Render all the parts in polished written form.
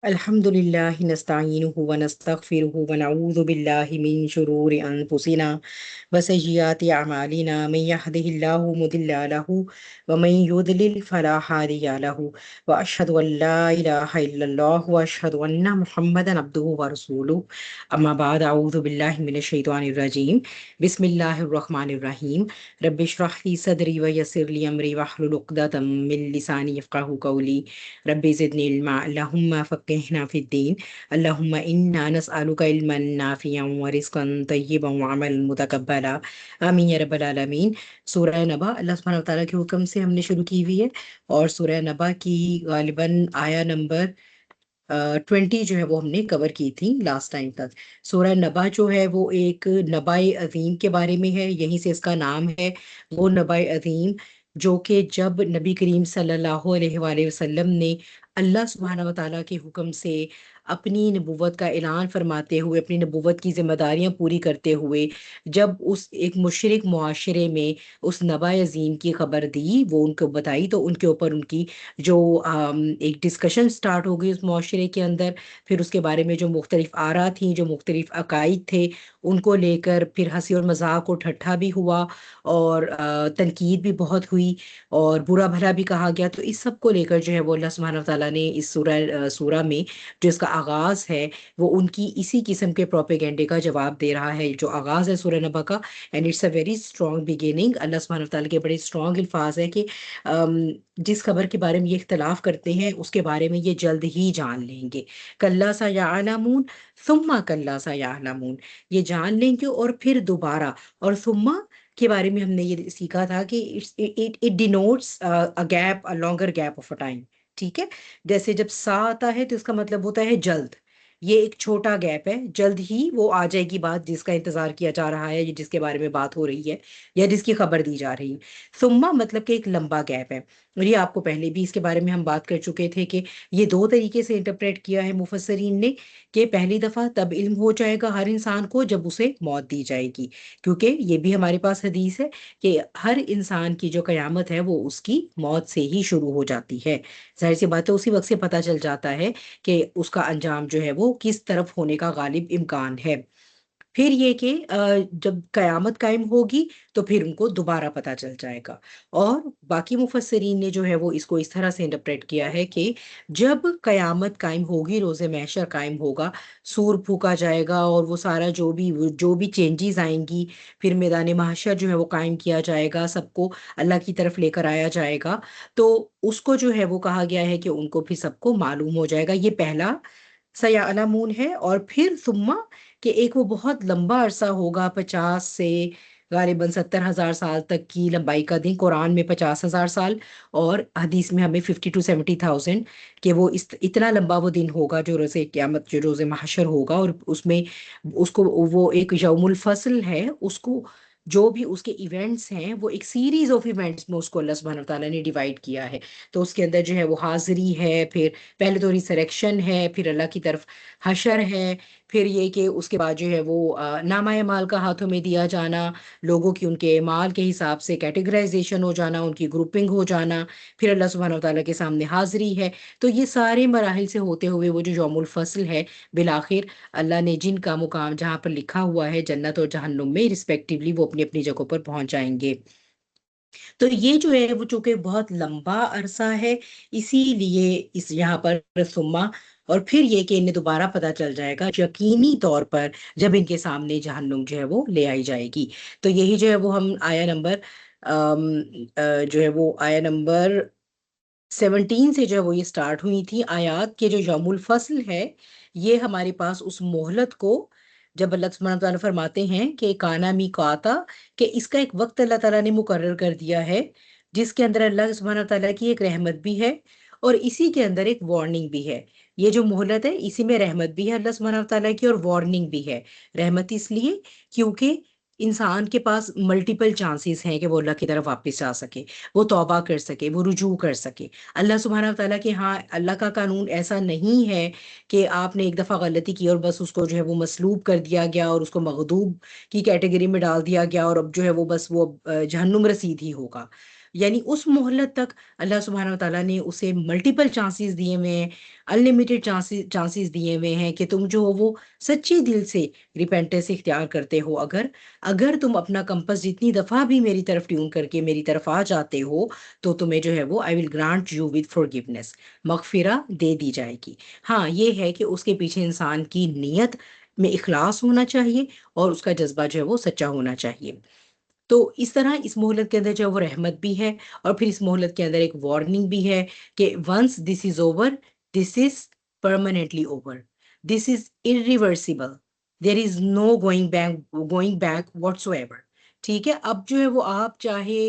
الحمد لله نستعينه ونستغفره ونعوذ بالله من شرور أنفسنا وسيئات أعمالنا من يهده الله مضل له ومن يضلل فلا هادي له وأشهد أن لا إله إلا الله وأشهد أن محمدا عبده ورسوله أما بعد أعوذ بالله من الشيطان الرجيم بسم الله الرحمن الرحيم رب اشرح لي صدري ويسر لي أمري واحلل عقدة من لساني يفقهوا قولي رب زدني علما اللهم فقهنا في الدين اللهم إنا نسألك علما نافعا ورزقا طيبا وعملا متقبلا آمین یا رب العالمین۔ سورہ نبا اللہ سبحانہ وتعالیٰ کے حکم سے ہم نے شروع کی ہوئی ہے، اور سورہ نبا کی غالباً آیا نمبر 20 جو ہے وہ ہم نے کور کی تھی لاسٹ ٹائم تک۔ سورہ نبا جو ہے وہ ایک نبائے عظیم کے بارے میں ہے، یہیں سے اس کا نام ہے، وہ نبائے عظیم جو کہ جب نبی کریم صلی اللہ علیہ وآلہ وسلم نے اللہ سبحانہ وتعالیٰ کے حکم سے اپنی نبوت کا اعلان فرماتے ہوئے، اپنی نبوت کی ذمہ داریاں پوری کرتے ہوئے جب اس ایک مشرک معاشرے میں اس نبا عظیم کی خبر دی، وہ ان کو بتائی، تو ان کے اوپر ان کی جو ایک ڈسکشن سٹارٹ ہو گئی اس معاشرے کے اندر۔ پھر اس کے بارے میں جو مختلف آراء تھیں، جو مختلف عقائد تھے، ان کو لے کر پھر ہنسی اور مذاق اور ٹھٹھا بھی ہوا، اور تنقید بھی بہت ہوئی، اور برا بھلا بھی کہا گیا۔ تو اس سب کو لے کر جو ہے وہ اللہ سبحانہ وتعالیٰ نے اس سورہ میں جو اس کا آغاز ہے وہ ان کی اسی قسم کے پروپیگنڈے کا جواب دے رہا ہے۔ جو آغاز ہے سورہ نبا کا، and it's a very strong beginning. اللہ سبحانہ وتعالیٰ کے بڑے اسٹرانگ الفاظ ہیں کہ جس خبر کے بارے میں یہ اختلاف کرتے ہیں اس کے بارے میں یہ جلد ہی جان لیں گے۔ کلا سیعلمون ثم کلا سیعلمون، یہ جان لیں گے اور پھر دوبارہ۔ اور ثم کے بارے میں ہم نے یہ سیکھا تھا کہ it denotes gap, longer gap of a time, ٹھیک ہے۔ جیسے جب سا آتا ہے تو اس کا مطلب ہوتا ہے جلد، یہ ایک چھوٹا گیپ ہے، جلد ہی وہ آ جائے گی بات جس کا انتظار کیا جا رہا ہے، یا جس کے بارے میں بات ہو رہی ہے، یا جس کی خبر دی جا رہی ہے۔ ثم مطلب کہ ایک لمبا گیپ ہے، اور یہ آپ کو پہلے بھی اس کے بارے میں ہم بات کر چکے تھے کہ یہ دو طریقے سے انٹرپریٹ کیا ہے مفسرین نے، کہ پہلی دفعہ تب علم ہو جائے گا ہر انسان کو جب اسے موت دی جائے گی، کیونکہ یہ بھی ہمارے پاس حدیث ہے کہ ہر انسان کی جو قیامت ہے وہ اس کی موت سے ہی شروع ہو جاتی ہے۔ ظاہر سی بات ہے اسی وقت سے پتہ چل جاتا ہے کہ اس کا انجام جو ہے وہ کس طرف ہونے کا غالب امکان ہے۔ پھر یہ کہ جب قیامت قائم ہوگی تو پھر ان کو دوبارہ پتہ چل جائے گا۔ اور باقی مفسرین نے جو ہے وہ اس کو اس طرح سے انٹرپریٹ کیا ہے کہ جب قیامت قائم ہوگی، روز محشر قائم ہوگا، سور پھونکا جائے گا، اور وہ سارا جو بھی چینجز آئیں گی، پھر میدان محشر جو ہے وہ قائم کیا جائے گا، سب کو اللہ کی طرف لے کر آیا جائے گا، تو اس کو جو ہے وہ کہا گیا ہے کہ ان کو پھر سب کو معلوم ہو جائے گا۔ یہ پہلا سیعلمون ہے، اور پھر ثم کہ ایک وہ بہت لمبا عرصہ ہوگا، 50 سے غالباً 70,000 سال تک کی لمبائی کا دن، قرآن میں 50,000 سال، اور حدیث میں ہمیں 50 to 70,000، کہ وہ اتنا لمبا وہ دن ہوگا جو روز قیامت، جو روز محشر ہوگا، اور اس میں اس کو وہ ایک یوم الفصل ہے، اس کو جو بھی اس کے ایونٹس ہیں وہ ایک سیریز آف ایونٹس میں اس کو اللہ سبحانہ وتعالیٰ نے ڈیوائڈ کیا ہے۔ تو اس کے اندر جو ہے وہ حاضری ہے، پھر پہلے تو ریسریکشن ہے، پھر اللہ کی طرف حشر ہے، پھر یہ کہ اس کے بعد جو ہے وہ نامہ اعمال کا ہاتھوں میں دیا جانا، لوگوں کی ان کے اعمال کے حساب سے کیٹیگرائزیشن ہو جانا، ان کی گروپنگ ہو جانا، پھر اللہ سبحانہ وتعالیٰ کے سامنے حاضری ہے۔ تو یہ سارے مراحل سے ہوتے ہوئے وہ جو یوم الفصل ہے، بالآخر اللہ نے جن کا مقام جہاں پر لکھا ہوا ہے جنت اور جہنم میں رسپیکٹیولی، وہ اپنی اپنی جگہوں پر پہنچ جائیں گے۔ تو یہ جو ہے وہ چونکہ بہت لمبا عرصہ ہے، اسی لیے اس یہاں پر سما، اور پھر یہ کہ انہیں دوبارہ پتہ چل جائے گا یقینی طور پر جب ان کے سامنے جہنم جو ہے وہ لے آئی جائے گی۔ تو یہی جو ہے وہ ہم آیا نمبر جو ہے وہ آیا نمبر 17 سے جو ہے وہ یہ سٹارٹ ہوئی تھی آیات، کے جو یوم الفصل ہے یہ ہمارے پاس اس مہلت کو، جب اللہ سبحانہ تعالیٰ فرماتے ہیں کہ کانا میقاتا، کہ اس کا ایک وقت اللہ تعالیٰ نے مقرر کر دیا ہے، جس کے اندر اللہ سبحانہ تعالیٰ کی ایک رحمت بھی ہے، اور اسی کے اندر ایک وارننگ بھی ہے۔ یہ جو مہلت ہے اسی میں رحمت بھی ہے اللہ سبحانہ تعالیٰ کی، اور وارننگ بھی ہے۔ رحمت اس لیے کیونکہ انسان کے پاس ملٹیپل چانسز ہیں کہ وہ اللہ کی طرف واپس جا سکے، وہ توبہ کر سکے، وہ رجوع کر سکے۔ اللہ سبحانہ تعالیٰ کے ہاں اللہ کا قانون ایسا نہیں ہے کہ آپ نے ایک دفعہ غلطی کی اور بس اس کو جو ہے وہ مسلوب کر دیا گیا اور اس کو مغضوب کی کیٹیگری میں ڈال دیا گیا، اور اب جو ہے وہ بس وہ جہنم رسید ہی ہوگا۔ یعنی اس مہلت تک اللہ سبحانہ و تعالیٰ نے اسے ملٹیپل چانسز دیے ہوئے ہیں، انلمیٹڈ چانسز دیے ہوئے ہیں کہ تم جو ہو وہ سچے دل سے ریپینٹنس اختیار کرتے ہو، اگر تم اپنا کمپس جتنی دفعہ بھی میری طرف ٹیون کر کے میری طرف آ جاتے ہو تو تمہیں جو ہے وہ I will grant you with forgiveness, مغفرہ دے دی جائے گی۔ ہاں یہ ہے کہ اس کے پیچھے انسان کی نیت میں اخلاص ہونا چاہیے اور اس کا جذبہ جو ہے وہ سچا ہونا چاہیے۔ تو اس طرح اس مہلت کے اندر جو ہے وہ رحمت بھی ہے، اور پھر اس مہلت کے اندر ایک وارننگ بھی ہے کہ once this is over, this is permanently over, this is irreversible، there is no going back whatsoever. ٹھیک ہے، اب جو ہے وہ آپ چاہے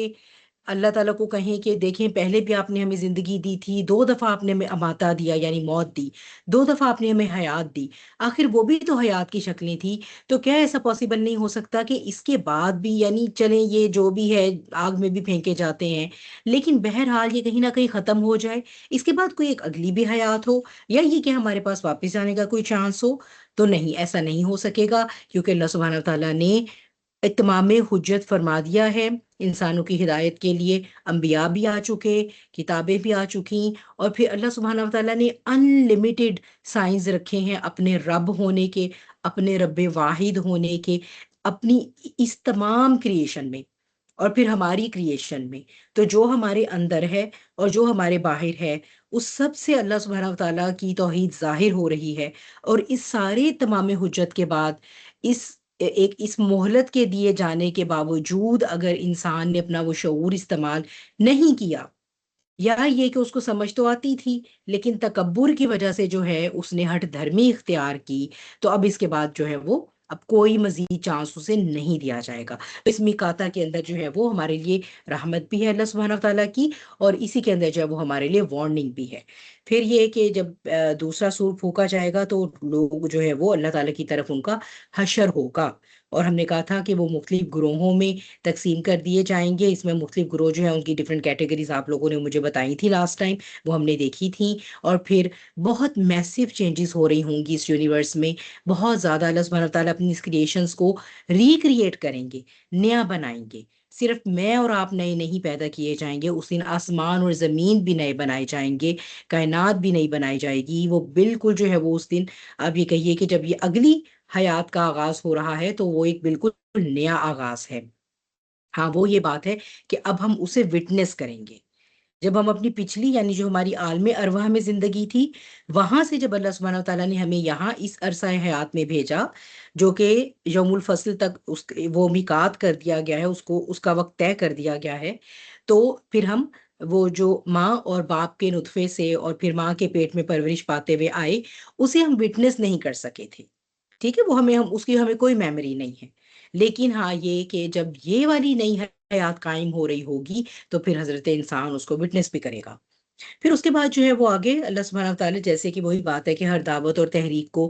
اللہ تعالیٰ کو کہیں کہ دیکھیں پہلے بھی آپ نے ہمیں زندگی دی تھی، 2 دفعہ آپ نے ہمیں اماتا دیا یعنی موت دی، 2 دفعہ آپ نے ہمیں حیات دی، آخر وہ بھی تو حیات کی شکلیں تھی، تو کیا ایسا پاسبل نہیں ہو سکتا کہ اس کے بعد بھی، یعنی چلیں یہ جو بھی ہے آگ میں بھی پھینکے جاتے ہیں لیکن بہرحال یہ کہیں نہ کہیں ختم ہو جائے، اس کے بعد کوئی ایک اگلی بھی حیات ہو، یا یہ کہ ہمارے پاس واپس آنے کا کوئی چانس ہو؟ تو نہیں، ایسا نہیں ہو سکے گا، کیونکہ اللہ سبحانہ و تعالیٰ نے اتمام حجت فرما دیا ہے انسانوں کی ہدایت کے لیے، انبیاء بھی آ چکے، کتابیں بھی آ چکی، اور پھر اللہ سبحانہ و تعالیٰ نے ان لمیٹڈ سائنس رکھے ہیں اپنے رب ہونے کے، اپنے رب واحد ہونے کے، اپنی اس تمام کریشن میں اور پھر ہماری کریشن میں۔ تو جو ہمارے اندر ہے اور جو ہمارے باہر ہے، اس سب سے اللہ سبحانہ و تعالیٰ کی توحید ظاہر ہو رہی ہے، اور اس سارے تمام حجت کے بعد، اس مہلت کے دیے جانے کے باوجود اگر انسان نے اپنا وہ شعور استعمال نہیں کیا، یا یہ کہ اس کو سمجھ تو آتی تھی لیکن تکبر کی وجہ سے جو ہے اس نے ہٹ دھرمی اختیار کی، تو اب اس کے بعد جو ہے وہ اب کوئی مزید چانس اسے نہیں دیا جائے گا۔ تو اس میکاتا کے اندر جو ہے وہ ہمارے لیے رحمت بھی ہے اللہ سبحانہ و تعالیٰ کی، اور اسی کے اندر جو ہے وہ ہمارے لیے وارننگ بھی ہے۔ پھر یہ کہ جب دوسرا سور پھونکا جائے گا تو لوگ جو ہے وہ اللہ تعالیٰ کی طرف ان کا حشر ہوگا، اور ہم نے کہا تھا کہ وہ مختلف گروہوں میں تقسیم کر دیے جائیں گے۔ اس میں مختلف گروہ جو ہیں ان کی ڈفرینٹ کیٹیگریز آپ لوگوں نے مجھے بتائی تھی لاسٹ ٹائم، وہ ہم نے دیکھی تھیں، اور پھر بہت میسیو چینجز ہو رہی ہوں گی اس یونیورس میں، بہت زیادہ اللہ سبحانہ تعالیٰ اپنی اس کریشنز کو ریکریٹ کریں گے، نیا بنائیں گے۔ صرف میں اور آپ نئے نہیں پیدا کیے جائیں گے، اس دن آسمان اور زمین بھی نئے بنائے جائیں گے، کائنات بھی نئی بنائی جائے گی، وہ بالکل جو ہے وہ اس دن آپ یہ کہیے کہ جب یہ اگلی حیات کا آغاز ہو رہا ہے تو وہ ایک بالکل نیا آغاز ہے۔ ہاں وہ یہ بات ہے کہ اب ہم اسے وٹنس کریں گے، جب ہم اپنی پچھلی یعنی جو ہماری عالم ارواح میں زندگی تھی، وہاں سے جب اللہ سبحانہ و تعالیٰ نے ہمیں یہاں اس عرصہ حیات میں بھیجا، جو کہ یوم الفصل تک وہ میقات کر دیا گیا ہے، اس کا وقت طے کر دیا گیا ہے، تو پھر ہم وہ جو ماں اور باپ کے نطفے سے اور پھر ماں کے پیٹ میں پرورش پاتے ہوئے آئے، اسے ہم وٹنس نہیں کر سکے تھے، ٹھیک ہے، وہ ہم اس کی ہمیں کوئی میموری نہیں ہے، لیکن ہاں یہ کہ جب یہ والی نئی حیات قائم ہو رہی ہوگی تو پھر حضرت انسان اس کو وٹنس بھی کرے گا۔ پھر اس کے بعد جو ہے وہ آگے اللہ سبحانہ تعالیٰ، جیسے کہ وہی بات ہے کہ ہر دعوت اور تحریک کو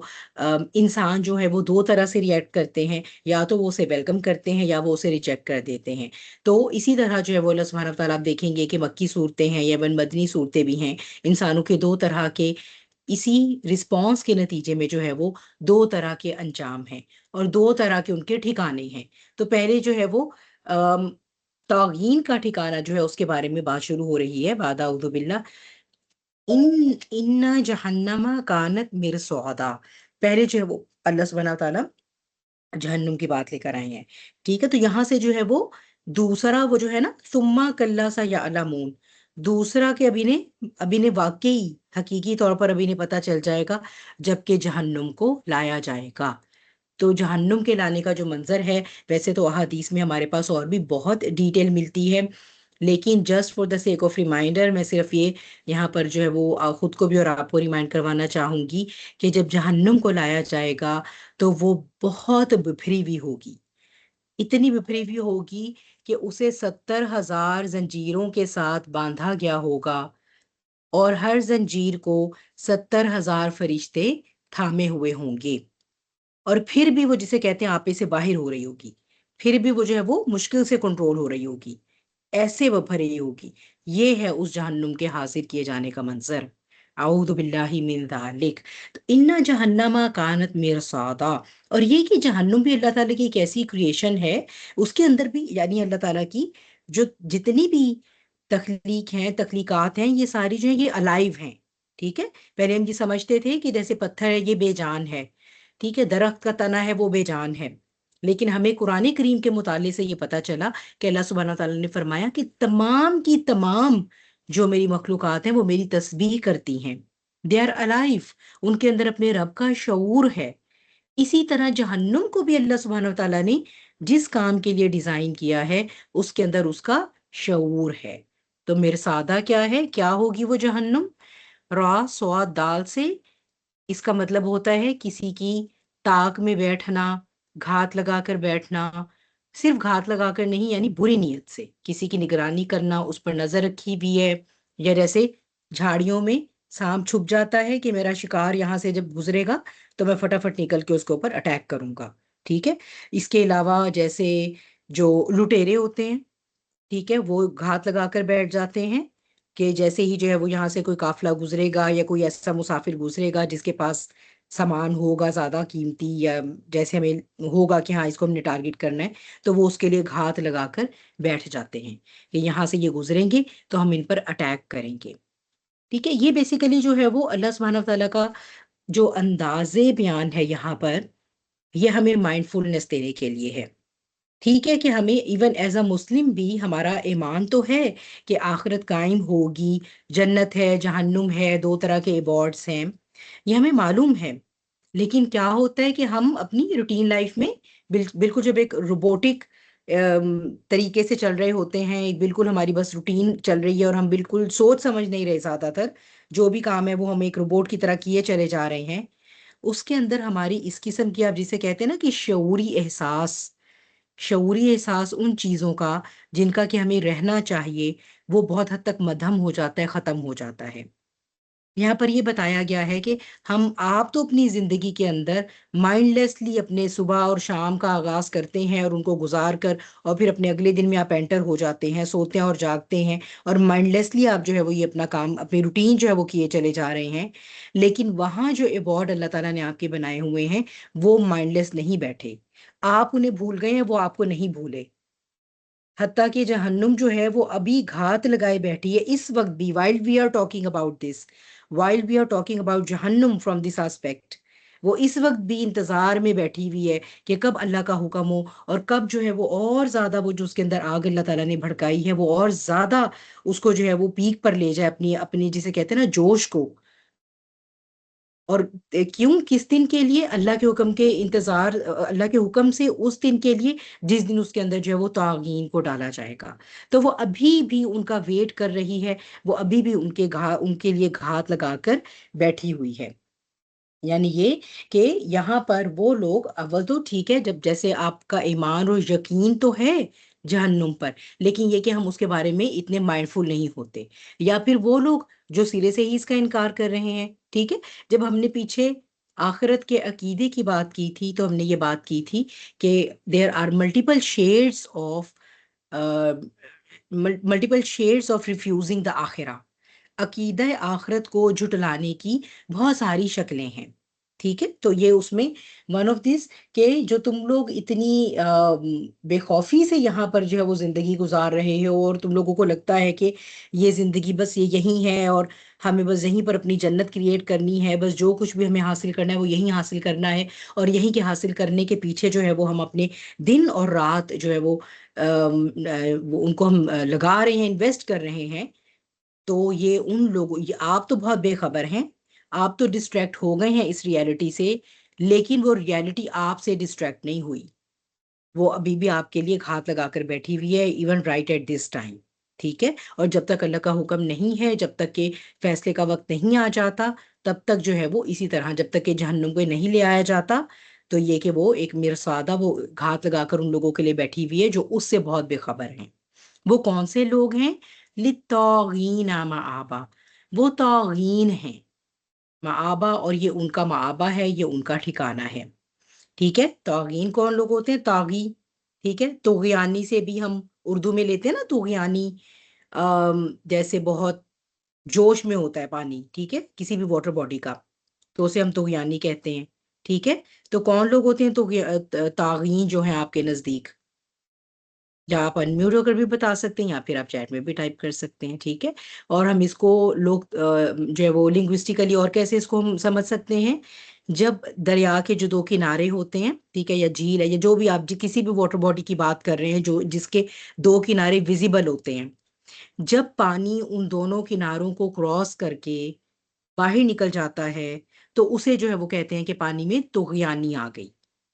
انسان جو ہے وہ 2 طرح سے ریئیکٹ کرتے ہیں، یا تو وہ اسے ویلکم کرتے ہیں یا وہ اسے ریجیکٹ کر دیتے ہیں۔ تو اسی طرح جو ہے وہ اللہ سبحانہ تعالیٰ آپ دیکھیں گے کہ مکی صورتیں ہیں یا مدنی صورتیں بھی ہیں، انسانوں کے 2 طرح کے اسی رسپانس کے نتیجے میں جو ہے وہ 2 طرح کے انجام ہیں، اور 2 طرح کے ان کے ٹھکانے ہیں۔ تو پہلے جو ہے وہ توغین کا ٹھکانہ جو ہے اس کے بارے میں بات شروع ہو رہی ہے، بعد اعوذ باللہ، ان جہنم کانت مرصادا، پہلے جو ہے وہ اللہ سبحانہ تعالیٰ جہنم کی بات لے کر آئے ہیں، ٹھیک ہے، تو یہاں سے جو ہے وہ دوسرا وہ جو ہے نا ثم کلا سیعلمون، دوسرا کہ ابھی نے واقعی حقیقی طور پر ابھی نے پتہ چل جائے گا جبکہ جہنم کو لایا جائے گا۔ تو جہنم کے لانے کا جو منظر ہے، ویسے تو احادیث میں ہمارے پاس اور بھی بہت ڈیٹیل ملتی ہے، لیکن just for the sake of reminder میں صرف یہ یہاں پر جو ہے وہ خود کو بھی اور آپ کو ریمائنڈ کروانا چاہوں گی کہ جب جہنم کو لایا جائے گا تو وہ بہت بکھری ہوئی ہوگی، اتنی بکھری ہوئی ہوگی کہ اسے 70,000 زنجیروں کے ساتھ باندھا گیا ہوگا، اور ہر زنجیر کو 70,000 فرشتے تھامے ہوئے ہوں گے، اور پھر بھی وہ جسے کہتے ہیں آپے سے باہر ہو رہی ہوگی، پھر بھی وہ جو ہے وہ مشکل سے کنٹرول ہو رہی ہوگی، ایسے وہ بھری ہوگی۔ یہ ہے اس جہنم کے حاصل کیے جانے کا منظر، اعوذ باللہ من ذالک۔ تو ان جہنم کانت مرصادا، اور یہ کہ جہنم بھی اللہ تعالیٰ کی ایک ایسی کریشن ہے، اس کے اندر بھی یعنی اللہ تعالیٰ کی جو جتنی بھی تخلیق ہیں، تخلیقات ہیں، یہ ساری جو ہیں یہ الائیو ہیں، ٹھیک ہے. پہلے ہم یہ سمجھتے تھے کہ جیسے پتھر ہے یہ بے جان ہے، ٹھیک ہے، درخت کا تنا ہے وہ بے جان ہے. لیکن ہمیں قرآن کریم کے مطالعے سے یہ پتا چلا کہ اللہ سبحانہ تعالیٰ نے فرمایا کہ تمام کی تمام جو میری مخلوقات ہیں وہ میری تسبیح کرتی ہیں. دے آر الائیو، ان کے اندر اپنے رب کا شعور ہے. اسی طرح جہنم کو بھی اللہ سبحانہ و تعالیٰ نے جس کام کے لیے ڈیزائن کیا ہے اس کے اندر اس کا شعور ہے. تو مرصادہ کیا ہے، کیا ہوگی وہ جہنم؟ را سواد دال سے اس کا مطلب ہوتا ہے کسی کی طاق میں بیٹھنا، گھات لگا کر بیٹھنا. صرف گھات لگا کر نہیں، یعنی بری نیت سے کسی کی نگرانی کرنا، اس پر نظر رکھی بھی ہے. یا جیسے جھاڑیوں میں سانپ چھپ جاتا ہے کہ میرا شکار یہاں سے جب گزرے گا تو میں فٹافٹ نکل کے اس کے اوپر اٹیک کروں گا، ٹھیک ہے. اس کے علاوہ جیسے جو لٹیرے ہوتے ہیں، ٹھیک ہے، وہ گھات لگا کر بیٹھ جاتے ہیں کہ جیسے ہی جو ہے وہ یہاں سے کوئی قافلہ گزرے گا یا کوئی ایسا مسافر گزرے گا جس کے پاس سامان ہوگا زیادہ قیمتی، یا جیسے ہمیں ہوگا کہ ہاں اس کو ہم نے ٹارگٹ کرنا ہے، تو وہ اس کے لیے گھات لگا کر بیٹھ جاتے ہیں کہ یہاں سے یہ گزریں گے تو ہم ان پر اٹیک کریں گے، ٹھیک ہے. یہ بیسیکلی جو ہے وہ اللہ سبحانہ تعالیٰ کا جو انداز بیان ہے یہاں پر، یہ ہمیں مائنڈ فلنس دینے کے لیے ہے. ٹھیک ہے کہ ہمیں ایون ایز اے مسلم بھی ہمارا ایمان تو ہے کہ آخرت قائم ہوگی، جنت ہے، جہنم ہے، دو طرح کے ایوارڈز ہیں، یہ ہمیں معلوم ہے. لیکن کیا ہوتا ہے کہ ہم اپنی روٹین لائف میں بالکل جب ایک روبوٹک طریقے سے چل رہے ہوتے ہیں، ایک بالکل ہماری بس روٹین چل رہی ہے اور ہم بالکل سوچ سمجھ نہیں رہے، زیادہ تر جو بھی کام ہے وہ ہم ایک روبوٹ کی طرح کیے چلے جا رہے ہیں. اس کے اندر ہماری اس قسم کی، آپ جسے کہتے ہیں نا کہ شعوری احساس ان چیزوں کا جن کا کہ ہمیں رہنا چاہیے، وہ بہت حد تک مدھم ہو جاتا ہے، ختم ہو جاتا ہے. یہاں پر یہ بتایا گیا ہے کہ آپ تو اپنی زندگی کے اندر مائنڈ لیسلی اپنے صبح اور شام کا آغاز کرتے ہیں اور ان کو گزار کر، اور پھر اپنے اگلے دن میں آپ انٹر ہو جاتے ہیں، سوتے ہیں اور جاگتے ہیں، اور مائنڈ لیسلی آپ جو ہے وہ یہ اپنا کام، اپنی روٹین جو ہے وہ کیے چلے جا رہے ہیں. لیکن وہاں جو ایوارڈ اللہ تعالیٰ نے آپ کے بنائے ہوئے ہیں وہ مائنڈ لیس نہیں بیٹھے، آپ انہیں بھول گئے ہیں، وہ آپ کو نہیں بھولے. حتیٰ کہ جہنم جو ہے وہ ابھی گھات لگائے بیٹھی ہے اس وقت بھی. while we are talking about this while we are talking about جہنم from this aspect، وہ اس وقت بھی انتظار میں بیٹھی ہوئی ہے کہ کب اللہ کا حکم ہو، اور کب جو ہے وہ اور زیادہ وہ جو اس کے اندر آگ اللہ تعالیٰ نے بھڑکائی ہے وہ اور زیادہ اس کو جو ہے وہ پیک پر لے جائے، اپنی اپنی جسے کہتے ہیں نا جوش کو. اور کیوں، کس دن کے لیے؟ اللہ کے حکم کے انتظار، اللہ کے حکم سے اس دن کے لیے جس دن اس کے اندر جو ہے وہ طاغین کو ڈالا جائے گا. تو وہ ابھی بھی ان کا ویٹ کر رہی ہے، وہ ابھی بھی ان کے لیے گھات لگا کر بیٹھی ہوئی ہے. یعنی یہ کہ یہاں پر وہ لوگ اول تو ٹھیک ہے، جب جیسے آپ کا ایمان اور یقین تو ہے جہنم پر، لیکن یہ کہ ہم اس کے بارے میں اتنے مائنڈفل نہیں ہوتے. یا پھر وہ لوگ جو سرے سے ہی اس کا انکار کر رہے ہیں، ٹھیک ہے. جب ہم نے پیچھے آخرت کے عقیدے کی بات کی تھی تو ہم نے یہ بات کی تھی کہ there are multiple shades of refusing the آخرہ. عقیدہ آخرت کو جھٹلانے کی بہت ساری شکلیں ہیں، ٹھیک ہے. تو یہ اس میں ون آف دس کہ جو تم لوگ اتنی بے خوفی سے یہاں پر جو ہے وہ زندگی گزار رہے ہو، اور تم لوگوں کو لگتا ہے کہ یہ زندگی بس یہ یہی ہے اور ہمیں بس یہیں پر اپنی جنت کریٹ کرنی ہے، بس جو کچھ بھی ہمیں حاصل کرنا ہے وہ یہیں حاصل کرنا ہے، اور یہیں کے حاصل کرنے کے پیچھے جو ہے وہ ہم اپنے دن اور رات جو ہے وہ ان کو ہم لگا رہے ہیں، انویسٹ کر رہے ہیں. تو یہ ان لوگوں، آپ تو بہت بے خبر ہیں، آپ تو ڈسٹریکٹ ہو گئے ہیں اس ریالٹی سے، لیکن وہ ریالٹی آپ سے ڈسٹریکٹ نہیں ہوئی، وہ ابھی بھی آپ کے لیے گھات لگا کر بیٹھی ہوئی ہے، even right at this time, ٹھیک ہے. اور جب تک اللہ کا حکم نہیں ہے، جب تک کہ فیصلے کا وقت نہیں آ جاتا، تب تک جو ہے وہ اسی طرح، جب تک کہ جہنم کو نہیں لے آیا جاتا، تو یہ کہ وہ ایک مرصادہ وہ گھات لگا کر ان لوگوں کے لیے بیٹھی ہوئی ہے جو اس سے بہت بے خبر ہیں. وہ کون سے لوگ ہیں؟ للطاغین مآبا، وہ طاغین ہیں. مآبا، اور یہ ان کا مآبا ہے، یہ ان کا ٹھکانہ ہے، ٹھیک ہے. طاغین کون لوگ ہوتے ہیں؟ طاغی، ٹھیک ہے. طغیانی سے بھی ہم اردو میں لیتے ہیں نا، طغیانی جیسے بہت جوش میں ہوتا ہے پانی، ٹھیک ہے، کسی بھی واٹر باڈی کا، تو اسے ہم طغیانی کہتے ہیں، ٹھیک ہے. تو کون لوگ ہوتے ہیں طاغین جو ہیں آپ کے نزدیک؟ یا آپ انمیوٹ ہو کر بھی بتا سکتے ہیں یا پھر آپ چیٹ میں بھی ٹائپ کر سکتے ہیں، ٹھیک ہے. اور ہم اس کو لوگ جو ہے وہ لنگوسٹیکلی اور کیسے اس کو ہم سمجھ سکتے ہیں، جب دریا کے جو دو کنارے ہوتے ہیں، ٹھیک ہے، یا جھیل ہے یا جو بھی آپ کسی بھی واٹر باڈی کی بات کر رہے ہیں جو جس کے دو کنارے ویزیبل ہوتے ہیں، جب پانی ان دونوں کناروں کو کراس کر کے باہر نکل جاتا ہے تو اسے جو ہے وہ کہتے ہیں کہ پانی میں طغیانی آ گئی.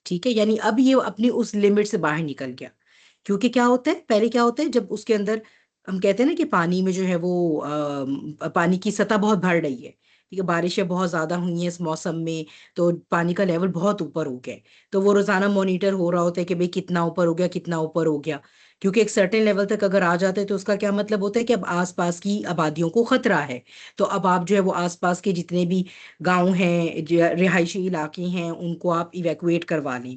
ٹھیک ہے، یعنی اب یہ اپنی اس لمٹ سے باہر نکل گیا. کیونکہ کیا ہوتا ہے، پہلے کیا ہوتا ہے جب اس کے اندر ہم کہتے ہیں نا کہ پانی میں جو ہے وہ پانی کی سطح بہت بڑھ رہی ہے، ٹھیک ہے، بارشیں بہت زیادہ ہوئی ہیں اس موسم میں، تو پانی کا لیول بہت اوپر ہو گیا ہے. تو وہ روزانہ مانیٹر ہو رہا ہوتا ہے کہ بھئی کتنا اوپر ہو گیا، کتنا اوپر ہو گیا. کیونکہ ایک سرٹن لیول تک اگر آ جاتے ہیں تو اس کا کیا مطلب ہوتا ہے کہ اب آس پاس کی آبادیوں کو خطرہ ہے. تو اب آپ جو ہے وہ آس پاس کے جتنے بھی گاؤں ہیں، رہائشی علاقے ہیں، ان کو آپ ایویکویٹ کروا لیں.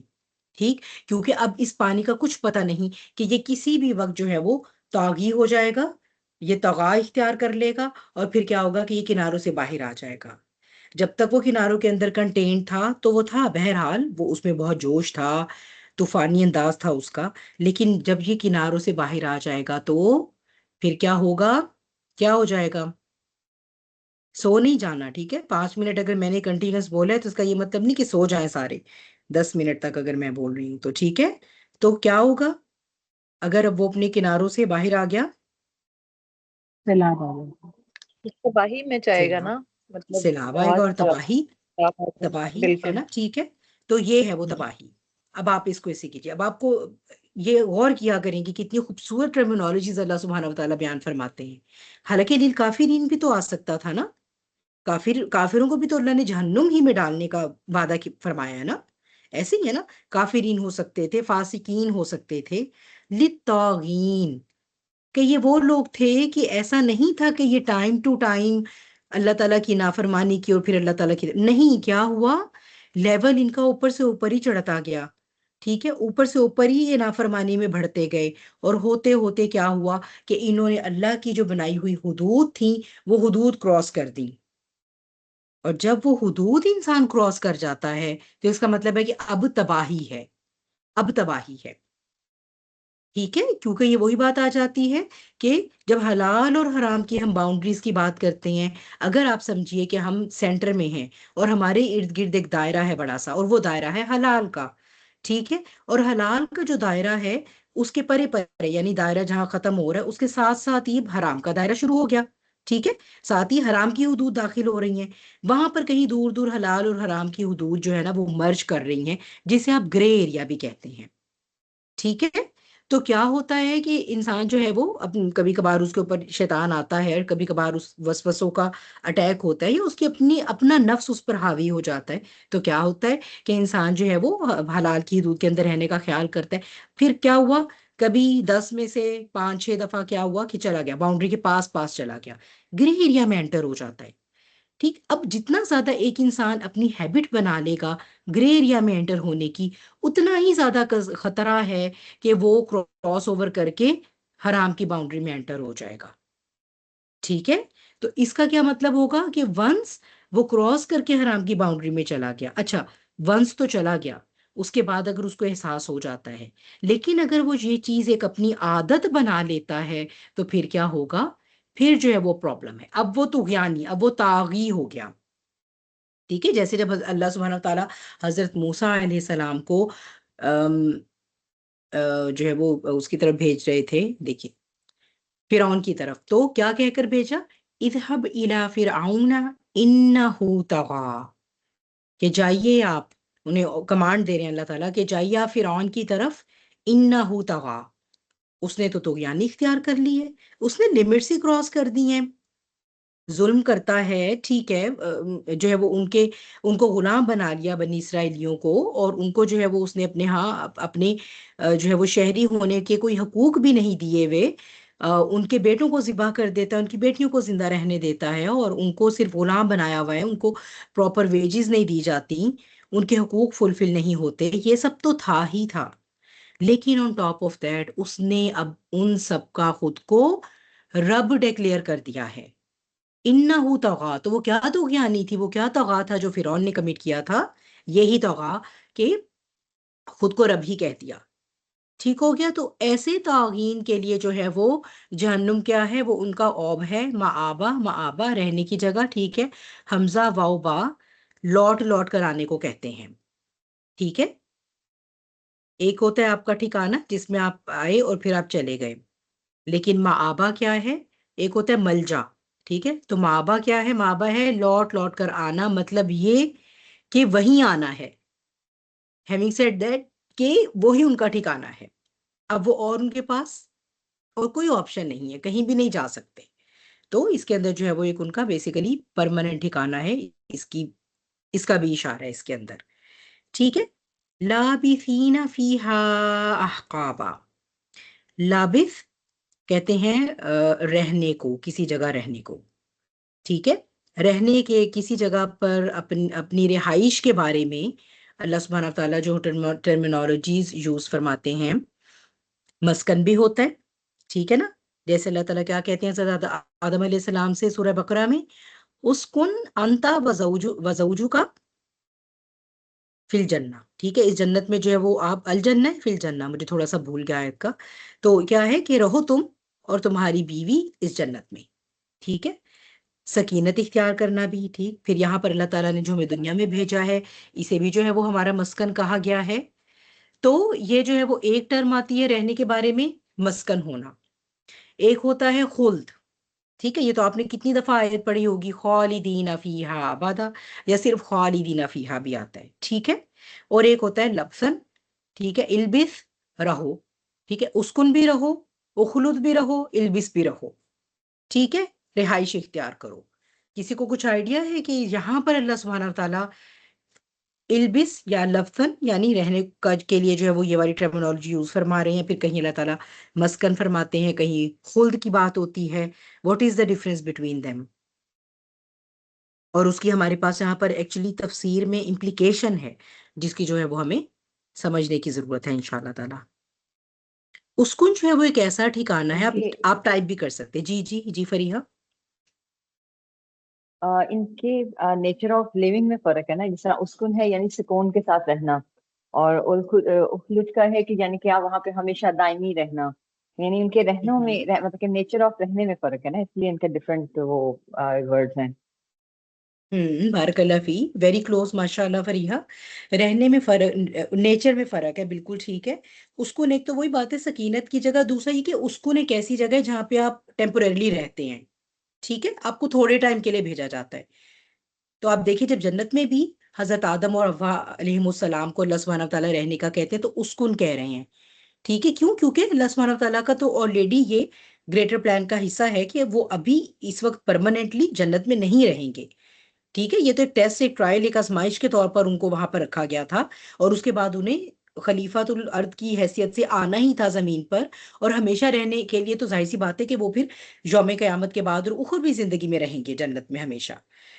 ٹھیک، کیونکہ اب اس پانی کا کچھ پتہ نہیں کہ یہ کسی بھی وقت جو ہے وہ طاغی ہو جائے گا، یہ طغا اختیار کر لے گا، اور پھر کیا ہوگا کہ یہ کناروں سے باہر آ جائے گا. جب تک وہ کناروں کے اندر کنٹینٹ تھا تو وہ تھا، بہرحال وہ اس میں بہت جوش تھا، طوفانی انداز تھا اس کا. لیکن جب یہ کناروں سے باہر آ جائے گا تو پھر کیا ہوگا، کیا ہو جائے گا؟ سو نہیں جانا. ٹھیک ہے، 5 منٹ اگر میں نے کنٹینیوس بولا ہے تو اس کا یہ مطلب نہیں کہ سو جائیں سارے 10 منٹ تک اگر میں بول رہی ہوں تو. ٹھیک ہے، تو کیا ہوگا اگر اب وہ اپنے کناروں سے باہر آ گیا؟ سیلاب آ گیا، تباہی میں جائے گا سیلاب، نا، مطلب سیلاب آئے گا بہت اور تباہی، خراب ہوگا۔ تباہی ہے بالکل نا. ٹھیک ہے، تو یہ ہے وہ تباہی. اب آپ اس کو ایسے کیجیے. اب آپ کو یہ غور کیا کریں کہ کتنی خوبصورت ٹرمینالوجیز اللہ سبحانہ و تعالیٰ بیان فرماتے ہیں. حالانکہ للکافرین بھی تو آ سکتا تھا نا، کافروں کو بھی تو اللہ نے جہنم ہی میں ڈالنے کا وعدہ فرمایا ہے نا. ایسے ہی ہے نا، کافرین ہو سکتے تھے، فاسقین ہو سکتے تھے، للطاغین، کہ یہ وہ لوگ تھے کہ ایسا نہیں تھا کہ یہ ٹائم ٹو ٹائم اللہ تعالیٰ کی نافرمانی کی اور پھر اللہ تعالیٰ کی نہیں. کیا ہوا، لیول ان کا اوپر سے اوپر ہی چڑھتا گیا. ٹھیک ہے، اوپر سے اوپر ہی یہ نافرمانی میں بڑھتے گئے، اور ہوتے ہوتے کیا ہوا کہ انہوں نے اللہ کی جو بنائی ہوئی حدود تھیں وہ حدود کراس کر دی. اور جب وہ حدود انسان کراس کر جاتا ہے تو اس کا مطلب ہے کہ اب تباہی ہے، اب تباہی ہے. ٹھیک ہے، کیونکہ یہ وہی بات آ جاتی ہے کہ جب حلال اور حرام کی ہم باؤنڈریز کی بات کرتے ہیں، اگر آپ سمجھیے کہ ہم سینٹر میں ہیں اور ہمارے ارد گرد ایک دائرہ ہے بڑا سا، اور وہ دائرہ ہے حلال کا. ٹھیک ہے، اور حلال کا جو دائرہ ہے اس کے پرے پرے، یعنی دائرہ جہاں ختم ہو رہا ہے اس کے ساتھ ساتھ ہی حرام کا دائرہ شروع ہو گیا. ٹھیک ہے، ساتھ ہی حرام کی حدود داخل ہو رہی ہیں، وہاں پر کہیں دور دور حلال اور حرام کی حدود جو ہے نا وہ مرج کر رہی ہیں، جسے آپ گرے ایریا بھی کہتے ہیں. ٹھیک ہے، تو کیا ہوتا ہے کہ انسان جو ہے وہ کبھی کبھار اس کے اوپر شیطان آتا ہے، اور کبھی کبھار اس وسوسوں کا اٹیک ہوتا ہے، یا اس کی اپنا نفس اس پر حاوی ہو جاتا ہے. تو کیا ہوتا ہے کہ انسان جو ہے وہ حلال کی حدود کے اندر رہنے کا خیال کرتا ہے. پھر کیا ہوا، کبھی 10 میں سے 5-6 دفعہ کیا ہوا کہ چلا گیا باؤنڈری کے پاس پاس چلا گیا، گرے ایریا میں انٹر ہو جاتا ہے. ٹھیک، اب جتنا زیادہ ایک انسان اپنی ہیبٹ بنا لے گا گرے ایریا میں انٹر ہونے کی، اتنا ہی زیادہ خطرہ ہے کہ وہ کراس اوور کر کے حرام کی باؤنڈری میں انٹر ہو جائے گا. ٹھیک ہے، تو اس کا کیا مطلب ہوگا کہ ونس وہ کراس کر کے حرام کی باؤنڈری میں چلا گیا، اچھا ونس تو چلا گیا، اس کے بعد اگر اس کو احساس ہو جاتا ہے، لیکن اگر وہ یہ چیز ایک اپنی عادت بنا لیتا ہے تو پھر کیا ہوگا، پھر جو ہے وہ پرابلم ہے. اب وہ طغیانی، اب وہ طاغی ہو گیا. ٹھیک ہے، جیسے جب اللہ سبحانہ وتعالیٰ حضرت موسیٰ علیہ السلام کو جو ہے وہ اس کی طرف بھیج رہے تھے، دیکھیے فرعون کی طرف، تو کیا کہہ کر بھیجا، اذهب الى فرعون انه طغى، کہ جائیے آپ، انہیں کمانڈ دے رہے ہیں اللہ تعالیٰ کہ جائیے آپ فرعون کی طرف، انه طغى، اس نے تو طغیانی اختیار کر لی ہے، اس نے لمٹس ہی کراس کر دی ہیں، ظلم کرتا ہے. ٹھیک ہے، جو ہے وہ ان کو غلام بنا لیا بنی اسرائیلیوں کو، اور ان کو جو ہے وہ اس نے اپنے ہاں اپنے جو ہے وہ شہری ہونے کے کوئی حقوق بھی نہیں دیے ہوئے، ان کے بیٹوں کو ذبح کر دیتا ہے، ان کی بیٹیوں کو زندہ رہنے دیتا ہے، اور ان کو صرف غلام بنایا ہوا ہے، ان کو پراپر ویجز نہیں دی جاتی، ان کے حقوق فلفل نہیں ہوتے. یہ سب تو تھا ہی تھا، لیکن آن ٹاپ آف دیٹ اس نے اب ان سب کا خود کو رب ڈیکلیئر کر دیا ہے. انہو طغا، تو وہ کیا طغیانی تھی، وہ کیا طغا تھا جو فرعون نے کمٹ کیا تھا، یہی طغا کہ خود کو رب ہی کہہ دیا. ٹھیک ہو گیا. تو ایسے طاغین کے لیے جو ہے وہ جہنم کیا ہے، وہ ان کا اوب ہے، معابہ، معابہ رہنے کی جگہ. ٹھیک ہے، حمزہ واو با لوٹ لوٹ کر آنے کو کہتے ہیں. ٹھیک ہے، ایک ہوتا ہے آپ کا ٹھکانہ جس میں آپ آئے اور پھر آپ چلے گئے، لیکن معابہ کیا ہے، ایک ہوتا ہے ملجا. ٹھیک ہے، تو معابہ کیا ہے، معابہ ہے لوٹ لوٹ کر آنا، مطلب یہ کہ وہیں آنا ہے. having said that کہ وہی ان کا ٹھکانہ ہے. اب وہ اور ان کے پاس اور کوئی آپشن نہیں ہے، کہیں بھی نہیں جا سکتے. تو اس کے اندر جو ہے وہ ایک ان کا بیسیکلی پرماننٹ ٹھکانہ ہے. اس کا بھی اشارہ ہے اس کے اندر. ٹھیک ہے، لابثین فیہا احقابا. لابث کہتے ہیں رہنے کو، کسی جگہ رہنے کو. ٹھیک ہے، رہنے کے کسی جگہ پر اپنی رہائش کے بارے میں اللہ سبحانہ و تعالیٰ جو ٹرمینالوجیز یوز فرماتے ہیں، مسکن بھی ہوتا ہے. ٹھیک ہے نا، جیسے اللہ تعالیٰ کیا کہتے ہیں حضرت آدم علیہ السلام سے سورہ بقرہ میں، اسکن انتا وزوجو کا فی الجنہ. ٹھیک ہے، اس جنت میں جو ہے وہ آپ الجنہ فی الجنہ، مجھے تھوڑا سا بھول گیا آیت کا. تو کیا ہے کہ رہو تم اور تمہاری بیوی اس جنت میں. ٹھیک ہے، سکینت اختیار کرنا بھی. ٹھیک، پھر یہاں پر اللہ تعالیٰ نے جو ہمیں دنیا میں بھیجا ہے، اسے بھی جو ہے وہ ہمارا مسکن کہا گیا ہے. تو یہ جو ہے وہ ایک ٹرم آتی ہے رہنے کے بارے میں، مسکن ہونا. ایک ہوتا ہے خلد. ٹھیک ہے، یہ تو آپ نے کتنی دفعہ آیت پڑھی ہوگی، خالدین فیہا ابدا، یا صرف خالدین فیہا بھی آتا ہے. ٹھیک ہے، اور ایک ہوتا ہے لبسن. ٹھیک ہے، البس رہو. ٹھیک ہے، اسکن بھی رہو، اخلد بھی رہو، البس بھی رہو. ٹھیک ہے، رہائش اختیار کرو. کسی کو کچھ آئیڈیا ہے کہ یہاں پر اللہ سبحانہ تعالیٰ البس یا لفظن یعنی رہنے کا کے لیے جو ہے وہ یہ والی ٹرمینالوجی یوز فرما رہے ہیں، پھر کہیں اللہ تعالیٰ مسکن فرماتے ہیں، کہیں خلد کی بات ہوتی ہے. What is the difference between them? اور اس کی ہمارے پاس یہاں پر ایکچولی تفسیر میں امپلیکیشن ہے، جس کی جو ہے وہ ہمیں سمجھنے کی ضرورت ہے انشاءاللہ تعالیٰ. اسکن جو ہے وہ ایک ایسا ٹھکانہ ہے، کہ آپ ٹائپ بھی کر سکتے. جی جی جی فریحہ. ان کے نیچر آف لیونگ میں فرق ہے نا. جس طرح اسکن ہے یعنی سکون کے ساتھ رہنا، اور اخلد کا ہے کہ یعنی کہ آپ وہاں پہ ہمیشہ دائمی رہنا. یعنی ان کے رہنوں میں مطلب کہ نیچر آف رہنے میں فرق ہے نا، اس لیے ان کے ڈفرینٹ وہ ورڈز ہیں. بارک اللہ فی، ویری کلوز ماشاء اللہ فریحہ. رہنے میں فرق، نیچر میں فرق ہے، بالکل ٹھیک ہے. اسکون ایک تو وہی بات ہے سکینت کی جگہ، دوسرا یہ کہ اسکون ایک ایسی جگہ ہے جہاں پہ آپ ٹیمپوریرلی رہتے ہیں. ٹھیک ہے، آپ کو تھوڑے ٹائم کے لیے بھیجا جاتا ہے. تو آپ دیکھیں جب جنت میں بھی حضرت آدم اور حوا علیہم السلام کو اللہ سبحانہ تعالیٰ رہنے کا کہتے ہیں تو اسکون کہہ رہے ہیں. ٹھیک ہے، کیوں؟ کیونکہ اللہ سبحانہ تعالیٰ کا تو آلریڈی یہ گریٹر پلان کا حصہ ہے کہ وہ ابھی اس وقت پرماننٹلی جنت میں نہیں رہیں گے. ٹھیک ہے، یہ تو ایک ٹیسٹ، ایک ٹرائل، ایک آزمائش کے طور پر ان کو وہاں پر رکھا گیا تھا، اور اس کے بعد انہیں خلیفۃ الارض کی حیثیت سے آنا ہی تھا زمین پر، اور ہمیشہ رہنے کے لیے تو ظاہر سی بات ہے کہ وہ پھر یوم قیامت کے بعد اور اخروی زندگی میں رہیں گے جنت میں ہمیشہ.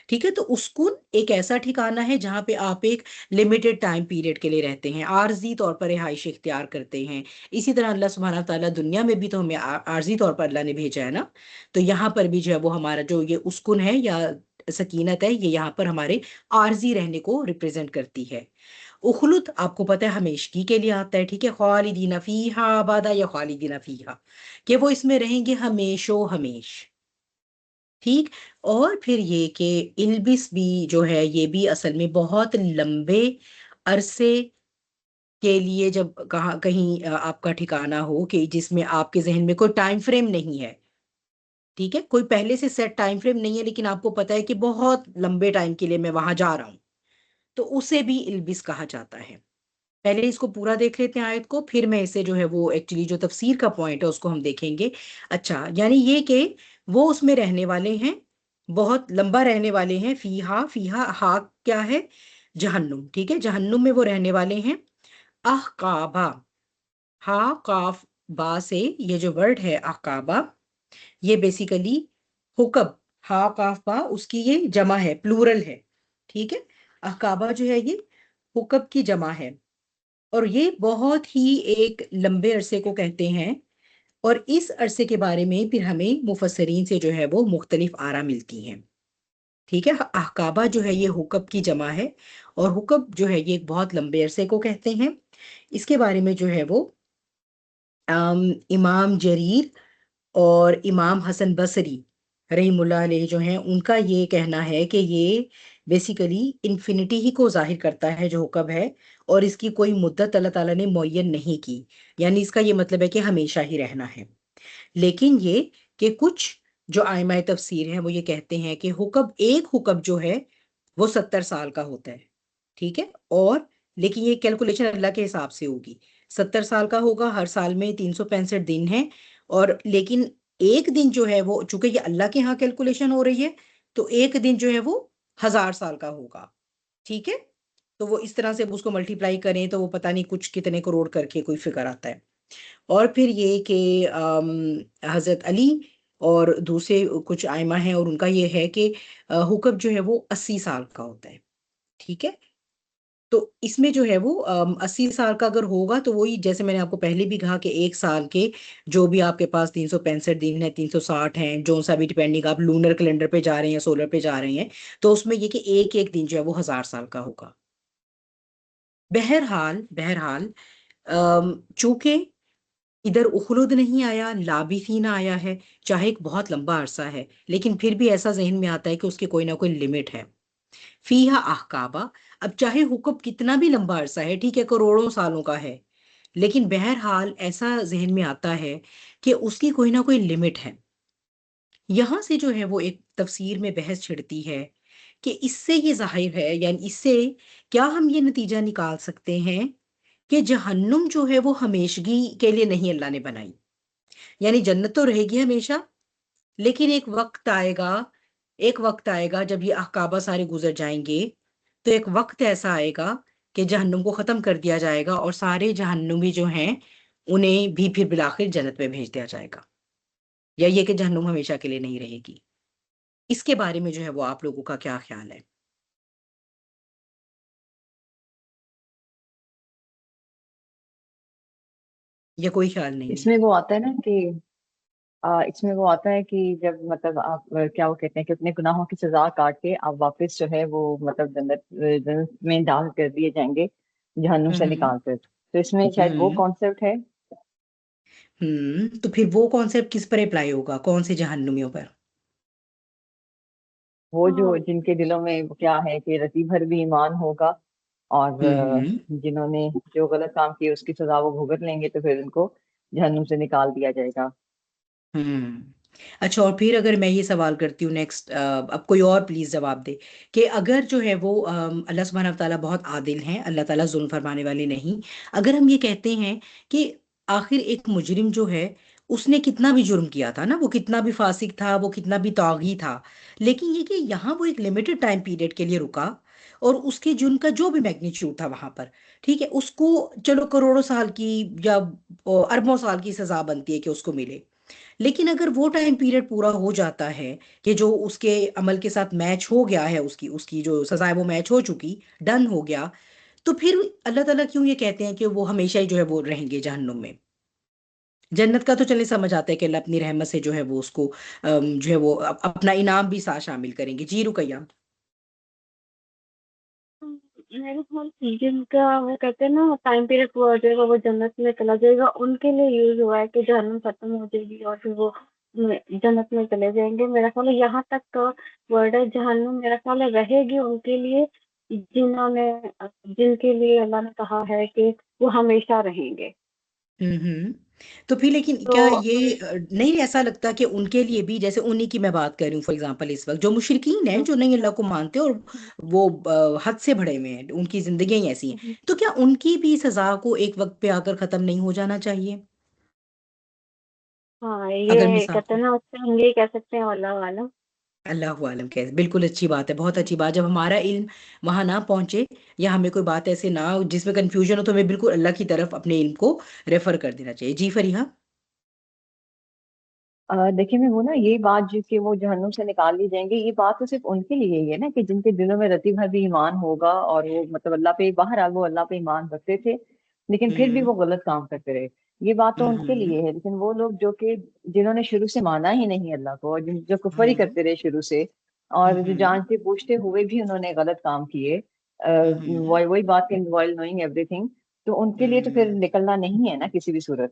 ٹھیک ہے، تو اسکون ایک ایسا ٹھکانہ ہے جہاں پہ آپ ایک لمیٹڈ ٹائم پیریڈ کے لیے رہتے ہیں، عارضی طور پر رہائش اختیار کرتے ہیں. اسی طرح اللہ سبحانہ تعالیٰ دنیا میں بھی تو ہمیں عارضی طور پر اللہ نے بھیجا ہے نا. تو یہاں پر بھی جو ہے وہ ہمارا جو یہ اسکون ہے یا سکینت ہے، یہ یہاں پر ہمارے عارضی رہنے کو ریپرزینٹ کرتی ہے. اخلد آپ کو پتہ ہے ہمیشگی کے لیے آتا ہے. ٹھیک ہے، خالدین فیہا ابدا یا خالدین فیہا، کہ وہ اس میں رہیں گے ہمیشہ ہمیش. ٹھیک، اور پھر یہ کہ البس بھی جو ہے یہ بھی اصل میں بہت لمبے عرصے کے لیے جب کہیں آپ کا ٹھکانہ ہو کہ جس میں آپ کے ذہن میں کوئی ٹائم فریم نہیں ہے. ٹھیک ہے، کوئی پہلے سے سیٹ ٹائم فریم نہیں ہے، لیکن آپ کو پتا ہے کہ بہت لمبے ٹائم کے لیے میں وہاں جا رہا ہوں، تو اسے بھی البس کہا جاتا ہے. پہلے اس کو پورا دیکھ لیتے ہیں آیت کو، پھر میں اسے جو ہے وہ ایکچولی جو تفسیر کا پوائنٹ ہے اس کو ہم دیکھیں گے. اچھا، یعنی یہ کہ وہ اس میں رہنے والے ہیں، بہت لمبا رہنے والے ہیں. فیہا، فیہا ہا کیا ہے؟ جہنم. ٹھیک ہے، جہنم میں وہ رہنے والے ہیں. احقابا، ہا قاف با سے یہ جو ورڈ ہے احقابا، یہ بیسیکلی حکب، ہا قاف با اس کی یہ جمع ہے، پلورل ہے. ٹھیک ہے، احقابہ جو ہے یہ حکب کی جمع ہے، اور یہ بہت ہی ایک لمبے عرصے کو کہتے ہیں. اور اس عرصے کے بارے میں پھر ہمیں مفسرین سے جو ہے وہ مختلف آراء ملتی ہیں. ٹھیک ہے، احقابہ جو ہے یہ حکب کی جمع ہے، اور حکب جو ہے یہ ایک بہت لمبے عرصے کو کہتے ہیں. اس کے بارے میں جو ہے وہ امام جریر اور امام حسن بصری رحم اللہ علیہ جو ہیں، ان کا یہ کہنا ہے کہ یہ بیسیکلی انفینٹی ہی کو ظاہر کرتا ہے جو حکم ہے، اور اس کی کوئی مدت اللہ تعالیٰ نے معین نہیں کی، یعنی اس کا یہ مطلب ہے کہ ہمیشہ ہی رہنا ہے۔ لیکن یہ کہ کچھ جو آئمہ تفسیر ہیں وہ یہ کہتے ہیں کہ ایک حکم جو ہے وہ 70 سال کا ہوتا ہے، ٹھیک ہے، اور لیکن یہ کیلکولیشن اللہ کے حساب سے ہوگی، 70 سال کا ہوگا، ہر سال میں 365 دن ہیں، اور لیکن ایک دن جو ہے وہ چونکہ یہ اللہ کے ہاں کیلکولیشن ہو رہی ہے، تو ایک دن جو ہے وہ 1000 سال کا ہوگا، ٹھیک ہے، تو وہ اس طرح سے اس کو ملٹیپلائی کریں تو وہ پتہ نہیں کچھ کتنے کروڑ کر کے کوئی فگر آتا ہے۔ اور پھر یہ کہ حضرت علی اور دوسرے کچھ آئمہ ہیں، اور ان کا یہ ہے کہ حکم جو ہے وہ 80 سال کا ہوتا ہے، ٹھیک ہے، تو اس میں جو ہے وہ 80 سال کا اگر ہوگا تو وہی جیسے میں نے آپ کو پہلے بھی کہا کہ ایک سال کے جو بھی آپ کے پاس 365 دن ہے، 360 ہیں، جو سا بھی ڈیپینڈنگ آپ لونر کیلنڈر پہ جا رہے ہیں یا سولر پہ جا رہے ہیں، تو اس میں یہ کہ ایک ایک دن جو ہے وہ 1000 سال کا ہوگا۔ بہرحال چونکہ ادھر اخلود نہیں آیا، لابثین آیا ہے، چاہے ایک بہت لمبا عرصہ ہے، لیکن پھر بھی ایسا ذہن میں آتا ہے کہ اس کی کوئی نہ کوئی لمٹ ہے۔ فیہا احقابہ، اب چاہے حکم کتنا بھی لمبا عرصہ ہے، ٹھیک ہے، کروڑوں سالوں کا ہے، لیکن بہرحال ایسا ذہن میں آتا ہے کہ اس کی کوئی نہ کوئی لمٹ ہے۔ یہاں سے جو ہے وہ ایک تفسیر میں بحث چھڑتی ہے کہ اس سے یہ ظاہر ہے، یعنی اس سے کیا ہم یہ نتیجہ نکال سکتے ہیں کہ جہنم جو ہے وہ ہمیشگی کے لیے نہیں اللہ نے بنائی، یعنی جنت تو رہے گی ہمیشہ، لیکن ایک وقت آئے گا جب یہ احقابہ سارے گزر جائیں گے، تو ایک وقت ایسا آئے گا کہ جہنم کو ختم کر دیا جائے گا، اور سارے جہنمی جو ہیں انہیں بھی پھر بالآخر جنت میں بھیج دیا جائے گا، یا یہ کہ جہنم ہمیشہ کے لیے نہیں رہے گی۔ اس کے بارے میں جو ہے وہ آپ لوگوں کا کیا خیال ہے؟ یا کوئی خیال نہیں اس ہے؟ میں وہ آتا ہے نا کہ اس میں وہ آتا ہے کہ جب مطلب آپ کیا وہ کہتے ہیں کہ اپنے گناہوں کی سزا کاٹ کے آپ واپس جو ہے وہ مطلب جنت میں داخل کر دیے جائیں گے جہنم سے ہوں نکال کر، تو اس میں شاید وہ ہوں کانسیپٹ ہے تو پھر وہ کانسیپٹ کس پر اپلائی ہوگا، کون سے جہنمیوں پر؟ وہ جو جن کے دلوں میں وہ کیا ہے کہ رتی بھر بھی ایمان ہوگا، اور ہوں جنہوں نے جو غلط کام کیے اس کی سزا وہ بھگت لیں گے، تو پھر ان کو جہنم سے نکال دیا جائے گا۔ ہوں اچھا، اور پھر اگر میں یہ سوال کرتی ہوں نیکسٹ، اب کوئی اور پلیز جواب دے کہ اگر جو ہے وہ اللہ سبحانہ و تعالیٰ بہت عادل ہیں، اللہ تعالیٰ ظلم فرمانے والے نہیں، اگر ہم یہ کہتے ہیں کہ آخر ایک مجرم جو ہے اس نے کتنا بھی جرم کیا تھا نا، وہ کتنا بھی فاسق تھا، وہ کتنا بھی طاغی تھا، لیکن یہ کہ یہاں وہ ایک لمیٹڈ ٹائم پیریڈ کے لیے رکا، اور اس کے جرم کا جو بھی میگنیچیوڈ تھا وہاں پر، ٹھیک ہے، اس کو چلو کروڑوں سال کی یا اربوں سال کی سزا بنتی ہے کہ اس کو ملے، لیکن اگر وہ ٹائم پیریڈ پورا ہو جاتا ہے کہ جو اس کے عمل کے ساتھ میچ ہو گیا ہے، اس کی جو سزا ہے وہ میچ ہو چکی، ڈن ہو گیا، تو پھر اللہ تعالیٰ کیوں یہ کہتے ہیں کہ وہ ہمیشہ ہی جو ہے وہ رہیں گے جہنم میں؟ جنت کا تو چلے سمجھ آتا ہے کہ اللہ اپنی رحمت سے جو ہے وہ اس کو جو ہے وہ اپنا انعام بھی ساتھ شامل کریں گے۔ جی رقیہ۔ میرے خیال سے جن کا وہ کہتے ہیں نا ٹائم پیریڈ پورا ہو جائے گا وہ جنت میں چلا جائے گا، ان کے لیے یوز ہوا ہے کہ جہنم ختم ہو جائے گی اور پھر وہ جنت میں چلے جائیں گے۔ میرا خیال ہے یہاں تک کا ورڈ ہے جہنم، میرا خیال ہے رہے گی ان کے لیے جن کے لیے اللہ نے کہا ہے کہ وہ ہمیشہ رہیں گے۔ ہوں تو پھر لیکن تو کیا یہ نہیں ایسا لگتا کہ ان کے لیے بھی، جیسے انہی کی میں بات کر رہی ہوں فار ایگزامپل، اس وقت جو مشرکین ہیں جو نہیں اللہ کو مانتے اور وہ حد سے بڑھے ہوئے ہیں، ان کی زندگیاں ہی ایسی ہیں، تو کیا ان کی بھی سزا کو ایک وقت پہ آ کر ختم نہیں ہو جانا چاہیے؟ ہاں اگر یہ مثال، کہتے ہیں نا اس سے ہم یہ کہہ سکتے ہیں اللہ عالم۔ اللہ عالم کیسے، بالکل اچھی بات ہے، بہت اچھی بات، جب ہمارا علم وہاں نہ پہنچے یا ہمیں کوئی بات ایسے نہ ہو جس میں کنفیوژن ہو، تو ہمیں بالکل اللہ کی طرف اپنے علم کو ریفر کر دینا چاہیے۔ جی فریحہ۔ دیکھیں میں وہ نا یہ بات جو کہ وہ جہنم سے نکال لی جائیں گے، یہ بات تو صرف ان کے لیے ہی ہے نا کہ جن کے دلوں میں رتی بھر بھی ایمان ہوگا، اور وہ مطلب اللہ پہ بہرحال وہ اللہ پہ ایمان رکھتے تھے لیکن پھر بھی ہوں وہ غلط کام کرتے رہے، یہ بات تو ان کے ہوں لیے ہے۔ لیکن وہ لوگ جو کہ جنہوں نے شروع سے مانا ہی نہیں اللہ کو، اور جو کفر ہی ہوں کرتے رہے شروع سے، اور جو ہوں جانتے بوجھتے ہوئے بھی انہوں نے غلط کام کیے، ہوں وہی بات کہ وائل نوئنگ ایوری تھنگ، تو ان کے لیے تو پھر ہوں نکلنا نہیں ہے نا کسی بھی صورت۔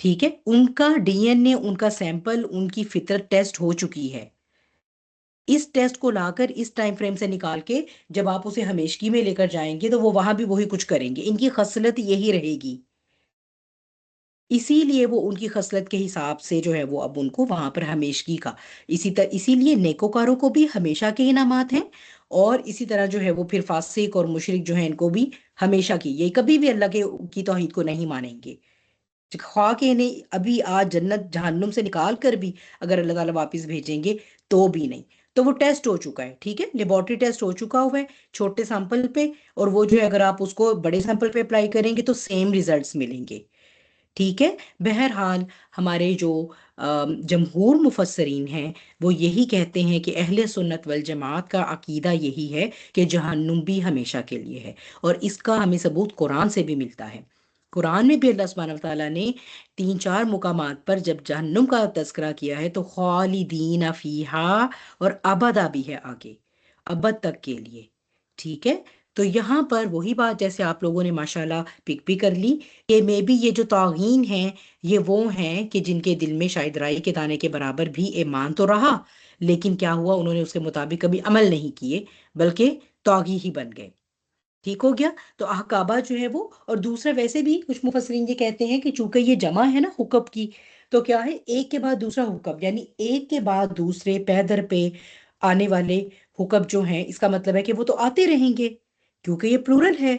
ٹھیک ہے، ان کا ڈی این اے، ان کا سیمپل، ان کی فطرت ٹیسٹ ہو چکی ہے. اس ٹیسٹ کو لا کر اس ٹائم فریم سے نکال کے جب آپ اسے ہمیشگی میں لے کر جائیں گے تو وہ وہاں بھی وہی کچھ کریں گے. ان کی خصلت یہی رہے گی، اسی لیے وہ ان کی خصلت کے حساب سے جو ہے وہ اب ان کو وہاں پر ہمیشگی کا، اسی لیے نیکوکاروں کو بھی ہمیشہ کے انعامات ہیں، اور اسی طرح جو ہے وہ پھر فاسق اور مشرک جو ہیں ان کو بھی ہمیشہ کی، یہ کبھی بھی اللہ کی توحید کو نہیں مانیں گے. خواہ کہ انہیں ابھی آج جنت جہنم سے نکال کر بھی اگر اللہ تعالیٰ واپس بھیجیں گے تو بھی نہیں. تو وہ ٹیسٹ ہو چکا ہے، ٹھیک ہے، لیبورٹری ٹیسٹ ہو چکا ہوا ہے چھوٹے سیمپل پہ، اور وہ جو ہے اگر آپ اس کو بڑے سیمپل پہ اپلائی کریں گے تو سیم ریزلٹس ملیں گے. ٹھیک ہے. بہرحال ہمارے جو جمہور مفسرین ہیں وہ یہی کہتے ہیں کہ اہل سنت والجماعت کا عقیدہ یہی ہے کہ جہنم بھی ہمیشہ کے لیے ہے، اور اس کا ہمیں ثبوت قرآن سے بھی ملتا ہے. قرآن میں بھی اللہ سبحانہ وتعالیٰ نے 3-4 مقامات پر جب جہنم کا تذکرہ کیا ہے تو خالدین فیہا، اور ابدا بھی ہے آگے، ابد تک کے لیے. ٹھیک ہے. تو یہاں پر وہی بات جیسے آپ لوگوں نے ماشاءاللہ پک بھی کر لی کہ میں بھی یہ جو طاغین ہیں یہ وہ ہیں کہ جن کے دل میں شاید رائی کے دانے کے برابر بھی ایمان تو رہا، لیکن کیا ہوا، انہوں نے اس کے مطابق کبھی عمل نہیں کیے بلکہ طاغی ہی بن گئے. ٹھیک ہو گیا. تو احکابہ جو ہے وہ، اور دوسرا ویسے بھی کچھ مفسرین یہ کہتے ہیں کہ چونکہ یہ جمع ہے نا حکم کی، تو کیا ہے، ایک کے بعد دوسرا حکم، یعنی ایک کے بعد دوسرے پے در پہ آنے والے حکم جو ہیں، اس کا مطلب ہے کہ وہ تو آتے رہیں گے کیونکہ یہ پلورل ہے.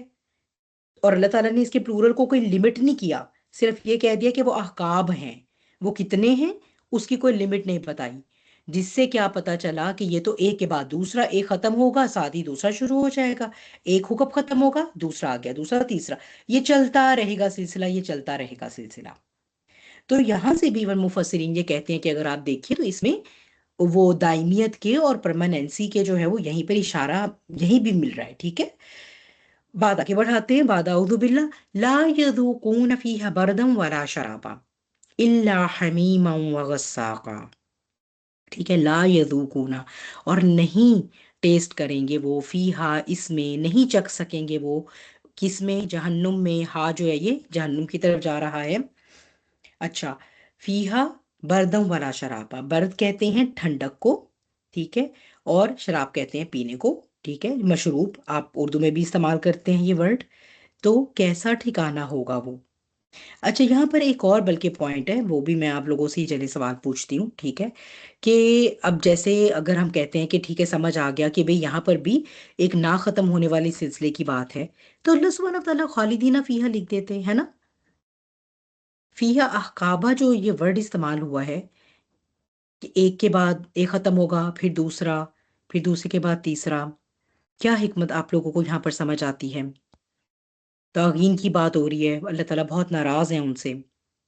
اور اللہ تعالیٰ نے اس کے پلورل کو کوئی لمٹ نہیں کیا، صرف یہ کہہ دیا کہ وہ احکاب ہیں. وہ کتنے ہیں اس کی کوئی لمٹ نہیں بتائی، جس سے کیا پتا چلا کہ یہ تو ایک کے بعد دوسرا، ایک ختم ہوگا ساتھ ہی دوسرا شروع ہو جائے گا، ایک حکم ختم ہوگا دوسرا آ گیا، دوسرا تیسرا، یہ چلتا رہے گا سلسلہ، یہ چلتا رہے گا سلسلہ. تو یہاں سے بھی مفسرین یہ کہتے ہیں کہ اگر آپ دیکھیں تو اس میں وہ دائمیت کے اور پرماننسی کے جو ہے وہ یہیں پر اشارہ یہیں بھی مل رہا ہے. ٹھیک ہے. بعد آگے بڑھاتے ہیں. بعد اعوذ باللہ، لا یذوقون فیہا بردا ولا شرابا الا حمیما وغساقا. ٹھیک ہے. لا یذوقون، اور نہیں ٹیسٹ کریں گے وہ، فیہا اس میں، نہیں چکھ سکیں گے وہ، کس میں، جہنم میں. ہا جو ہے یہ جہنم کی طرف جا رہا ہے. اچھا. فیہا بردم ولا شرابا، برد کہتے ہیں ٹھنڈک کو، ٹھیک ہے، اور شراب کہتے ہیں پینے کو. ٹھیک ہے. مشروب آپ اردو میں بھی استعمال کرتے ہیں یہ ورڈ. تو کیسا ٹھکانہ ہوگا وہ. اچھا یہاں پر ایک اور بلکہ پوائنٹ ہے، وہ بھی میں آپ لوگوں سے ہی چلے سوال پوچھتی ہوں. ٹھیک ہے. کہ اب جیسے اگر ہم کہتے ہیں کہ ٹھیک ہے سمجھ آ گیا کہ بھئی یہاں پر بھی ایک نہ ختم ہونے والی سلسلے کی بات ہے، تو اللہ سبحانہ تعالیٰ خالدین فیہا لکھ دیتے ہے نا. فیہا احقابہ جو یہ ورڈ استعمال ہوا ہے کہ ایک کے بعد ایک ختم ہوگا، پھر دوسرا، پھر دوسرے کے بعد تیسرا، کیا حکمت آپ لوگوں کو یہاں پر سمجھ آتی ہے؟ توغین کی بات ہو رہی ہے، اللہ تعالیٰ بہت ناراض ہیں ان سے،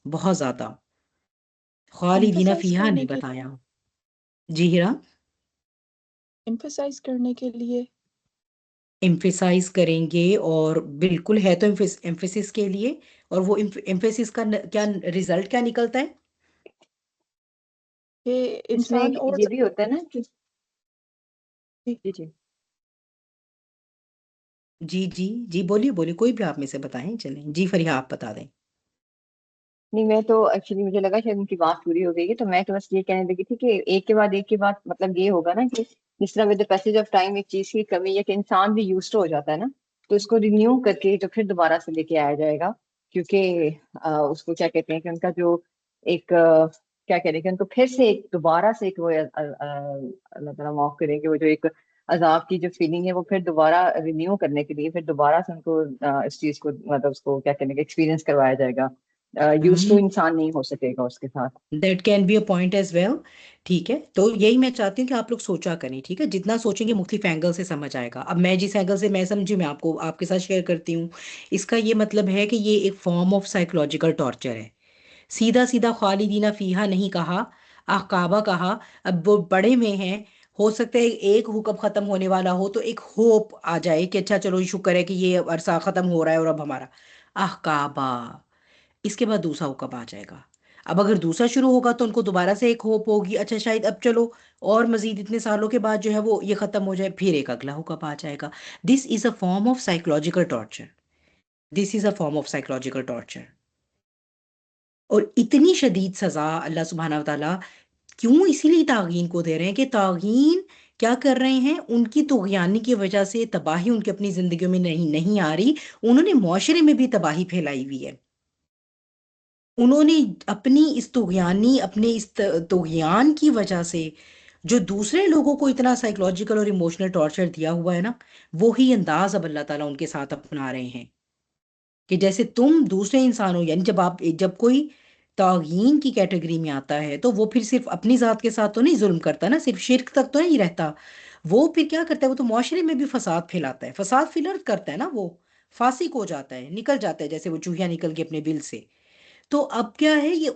بہت زیادہ. خالدین ایمفسائز فیہا کرنے نہیں کے بتایا. جی ہیرا. ایمفسائز کرنے کے لیے ایمفیسائز کریں گے، اور بالکل ہے تو ایمفیسس کے لیے. اور وہ ایمفیسس کا کیا ریزلٹ کیا نکلتا ہے؟ کہ اس میں انسان اور یہ بھی ہوتا ہے نا کہ زیادہ جی جی جی جی جی بولیے بولیے، کوئی بھی آپ میں سے بتائیں. چلیں جی فریحہ آپ بتا دیں. نہیں، میں تو ایکچولی مجھے لگا شاید ان کی بات پوری ہو گئی ہے، تو میں تو بس یہ کہنے لگی تھی کہ ایک کے بعد ایک کے بعد مطلب یہ ہوگا نا کہ جس طرح ود پیسج آف ٹائم ایک چیز کی کمی ہے کہ انسان بھی یوز ہو جاتا ہے نا، تو اس کو رینیو کر کے تو پھر دوبارہ سے لے کے آیا جائے گا. کیونکہ اس کو کیا کہتے ہیں کہ ان کا جو ایک کیا کہتے ہیں کہ ان کو پھر سے ایک دوبارہ سے ایک وہ اللہ تعالیٰ معاف کریں کہ وہ جو ایک عذاب کی جو فیلنگ ہے وہ پھر دوبارہ رینیو کرنے کے لیے پھر دوبارہ سے ان کو اس چیز کو مطلب اس کو کیا کہنے کا ایکسپیرینس کروایا جائے گا. یوز ٹو انسان نہیں ہو سکے گا اس کے ساتھ. That can be a point as well. ٹھیک ہے. تو یہی میں چاہتی ہوں کہ آپ لوگ سوچا کریں. ٹھیک ہے. جتنا سوچیں گے مختلف اینگل سے سمجھ آئے گا. اب میں جس اینگل سے میں سمجھی میں آپ کو آپ کے ساتھ شیئر کرتی ہوں. اس کا یہ مطلب ہے کہ یہ ایک فارم آف سائیکولوجیکل ٹارچر ہے. سیدھا سیدھا خالدین فیہا نہیں کہا، احقابہ کہا. اب وہ بڑے میں ہیں، ہو سکتا ہے ایک حکم ختم ہونے والا ہو تو ایک ہوپ آ جائے کہ اچھا چلو شکر ہے کہ یہ عرصہ ختم ہو رہا ہے اور اب ہمارا احقابہ. اس کے بعد دوسرا حکم آ جائے گا. اب اگر دوسرا شروع ہوگا تو ان کو دوبارہ سے ایک ہوپ ہوگی، اچھا شاید اب چلو اور مزید اتنے سالوں کے بعد جو ہے وہ یہ ختم ہو جائے، پھر ایک اگلا حکم آ جائے گا. This is a form of psychological torture. This is a form of psychological torture. اور اتنی شدید سزا اللہ سبحانہ وتعالیٰ کیوں اسی لیے طاغین کو دے رہے ہیں کہ طاغین کیا کر رہے ہیں، ان کی طغیانی کی وجہ سے تباہی ان کی اپنی زندگیوں میں نہیں آ رہی، انہوں نے معاشرے میں بھی تباہی پھیلائی ہوئی ہے. انہوں نے اپنی اس طغیان کی وجہ سے جو دوسرے لوگوں کو اتنا سائیکولوجیکل اور ایموشنل ٹارچر دیا ہوا ہے نا، وہی انداز اب اللہ تعالیٰ ان کے ساتھ اپنا رہے ہیں کہ جیسے تم دوسرے انسانوں، یعنی جب کوئی طاغین کی کیٹیگری میں آتا ہے تو وہ پھر صرف اپنی ذات کے ساتھ تو نہیں ظلم کرتا نا، صرف شرک تک تو نہیں رہتا، وہ پھر کیا کرتا ہے، وہ تو معاشرے میں بھی فساد پھیلاتا ہے، فساد فی الارض کرتا ہے نا، وہ فاسق ہو جاتا ہے، نکل جاتا ہے جیسے وہ چوہیا نکل کے اپنے بل سے. تو اب کیا ہے، یہ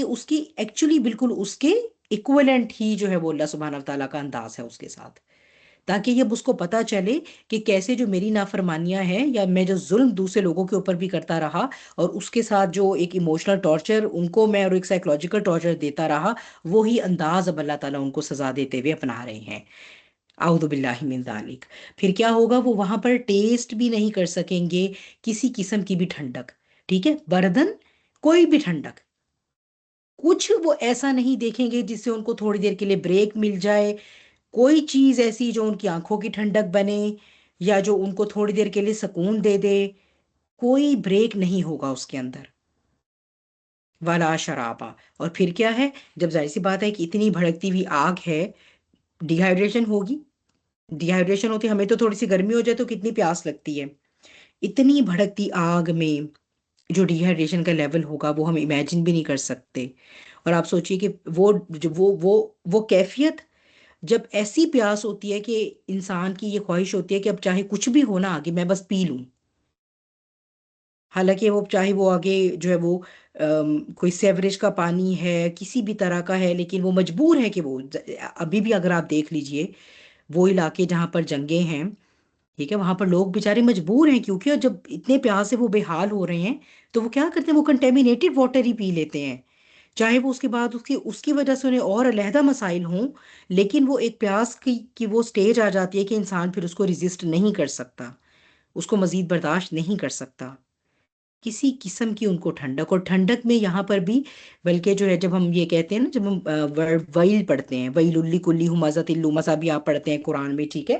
اس کی ایکچولی بالکل اس کے ایکویلنٹ ہی جو ہے وہ اللہ سبحانہ وتعالیٰ کا انداز ہے اس کے ساتھ، تاکہ یہ اس کو پتہ چلے کہ کیسے جو میری نافرمانیاں ہیں یا میں جو ظلم دوسرے لوگوں کے اوپر بھی کرتا رہا اور اس کے ساتھ جو ایک ایموشنل ٹارچر ان کو میں اور ایک سائیکولوجیکل ٹارچر دیتا رہا، وہی انداز اب اللہ تعالیٰ ان کو سزا دیتے ہوئے اپنا رہے ہیں. اعوذ باللہ من ذالک. پھر کیا ہوگا، وہ وہاں پر ٹیسٹ بھی نہیں کر سکیں گے کسی قسم کی بھی ٹھنڈک، ٹھیک ہے، بردن کوئی بھی ٹھنڈک، کچھ وہ ایسا نہیں دیکھیں گے جس سے ان کو تھوڑی دیر کے لیے بریک مل جائے، کوئی چیز ایسی جو ان کی آنکھوں کی ٹھنڈک بنے یا جو ان کو تھوڑی دیر کے لیے سکون دے دے، کوئی بریک نہیں ہوگا اس کے اندر. والا شرابا. اور پھر کیا ہے، جب ظاہر سی بات ہے کہ اتنی بھڑکتی ہوئی آگ ہے، ڈی ہائیڈریشن ہوگی، ڈی ہائیڈریشن ہوتی ہے، ہمیں تو تھوڑی سی گرمی ہو جائے تو کتنی پیاس لگتی ہے، اتنی بھڑکتی آگ میں جو ڈی ہائیڈریشن کا لیول ہوگا وہ ہم امیجن بھی نہیں کر سکتے. اور آپ سوچئے کہ وہ کیفیت جب ایسی پیاس ہوتی ہے کہ انسان کی یہ خواہش ہوتی ہے کہ اب چاہے کچھ بھی ہونا آگے میں بس پی لوں، حالانکہ وہ چاہے وہ آگے جو ہے وہ کوئی سیوریج کا پانی ہے، کسی بھی طرح کا ہے، لیکن وہ مجبور ہے کہ وہ ابھی بھی اگر آپ دیکھ لیجئے وہ علاقے جہاں پر جنگیں ہیں، ٹھیک ہے، وہاں پر لوگ بیچارے مجبور ہیں کیونکہ جب اتنے پیاس سے وہ بے حال ہو رہے ہیں تو وہ کیا کرتے ہیں، وہ کنٹیمینیٹڈ واٹر ہی پی لیتے ہیں، چاہے وہ اس کے بعد اس کی وجہ سے انہیں اور علیحدہ مسائل ہوں، لیکن وہ ایک پیاس کی وہ سٹیج آ جاتی ہے کہ انسان پھر اس کو ریزسٹ نہیں کر سکتا، اس کو مزید برداشت نہیں کر سکتا، کسی قسم کی ان کو ٹھنڈک. اور ٹھنڈک میں یہاں پر بھی بلکہ جو ہے، جب ہم یہ کہتے ہیں نا، جب ہم ویل پڑھتے ہیں، ویل اللی کلی ہمزۃ اللمزہ بھی آپ پڑھتے ہیں قرآن میں، ٹھیک ہے،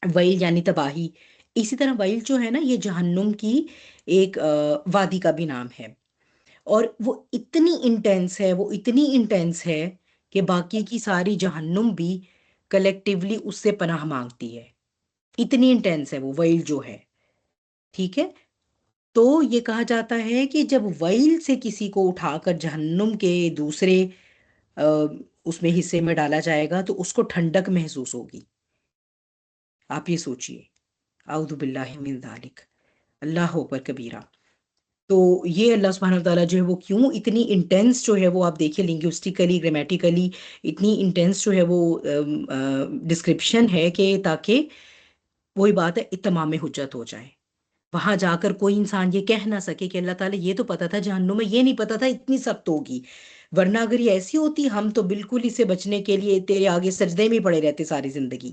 ویل یعنی تباہی، اسی طرح ویل جو ہے نا یہ جہنم کی ایک وادی کا بھی نام ہے، اور وہ اتنی انٹینس ہے کہ باقی کی ساری جہنم بھی کلیکٹیولی اس سے پناہ مانگتی ہے، اتنی انٹینس ہے وہ ویل جو ہے، ٹھیک ہے. تو یہ کہا جاتا ہے کہ جب ویل سے کسی کو اٹھا کر جہنم کے دوسرے اس میں حصے میں ڈالا جائے گا تو اس کو ٹھنڈک محسوس ہوگی. آپ یہ سوچئے، اعوذ باللہ من ذالک، اللہ اکبر کبیرہ. تو یہ اللہ سبحانہ وتعالیٰ جو ہے وہ کیوں اتنی انٹینس جو ہے وہ آپ دیکھیں لنگوسٹیکلی گرامیٹیکلی اتنی انٹینس جو ہے وہ ڈسکرپشن ہے کہ تاکہ وہی بات ہے اتمام حجت ہو جائے، وہاں جا کر کوئی انسان یہ کہہ نہ سکے کہ اللہ تعالیٰ یہ تو پتا تھا جہنم میں، یہ نہیں پتا تھا اتنی سخت ہوگی، ورنہ اگر یہ ایسی ہوتی ہم تو بالکل اسے بچنے کے لیے تیرے آگے سجدے میں پڑے رہتے ساری زندگی،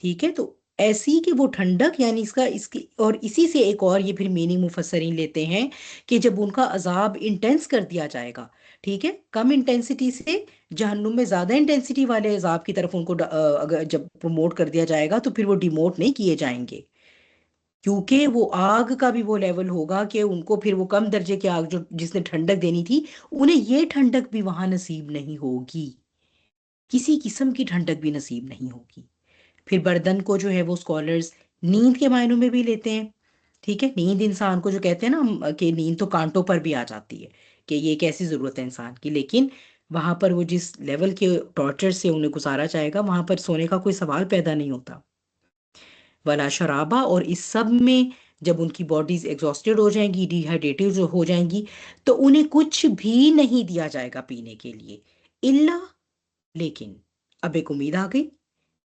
ٹھیک ہے. تو ایسی کہ وہ ٹھنڈک، یعنی اس کی اور اسی سے ایک اور یہ پھر میننگ مفسرین لیتے ہیں کہ جب ان کا عذاب انٹینس کر دیا جائے گا، ٹھیک ہے، کم انٹینسٹی سے جہنم میں زیادہ انٹینسٹی والے عذاب کی طرف ان کو اگر جب پروموٹ کر دیا جائے گا تو پھر وہ ڈیموٹ نہیں کیے جائیں گے، کیونکہ وہ آگ کا بھی وہ لیول ہوگا کہ ان کو پھر وہ کم درجے کی آگ جس نے ٹھنڈک دینی تھی انہیں یہ ٹھنڈک بھی وہاں نصیب نہیں ہوگی، کسی قسم کی ٹھنڈک بھی نصیب نہیں ہوگی. پھر بردن کو جو ہے وہ اسکالرز نیند کے معنوں میں بھی لیتے ہیں، ٹھیک ہے، نیند انسان کو جو کہتے ہیں نا کہ نیند تو کانٹوں پر بھی آ جاتی ہے کہ یہ ایک ایسی ضرورت ہے انسان کی، لیکن وہاں پر وہ جس لیول کے ٹارچر سے انہیں گزارا جائے گا وہاں پر سونے کا کوئی سوال پیدا نہیں ہوتا. ولا شرابہ. اور اس سب میں جب ان کی باڈیز ایگزاسٹڈ ہو جائیں گی، ڈی ہائیڈریٹڈ جو ہو جائیں گی، تو انہیں کچھ بھی نہیں دیا جائے گا پینے کے لیے الا، لیکن اب ایک امید آ گئی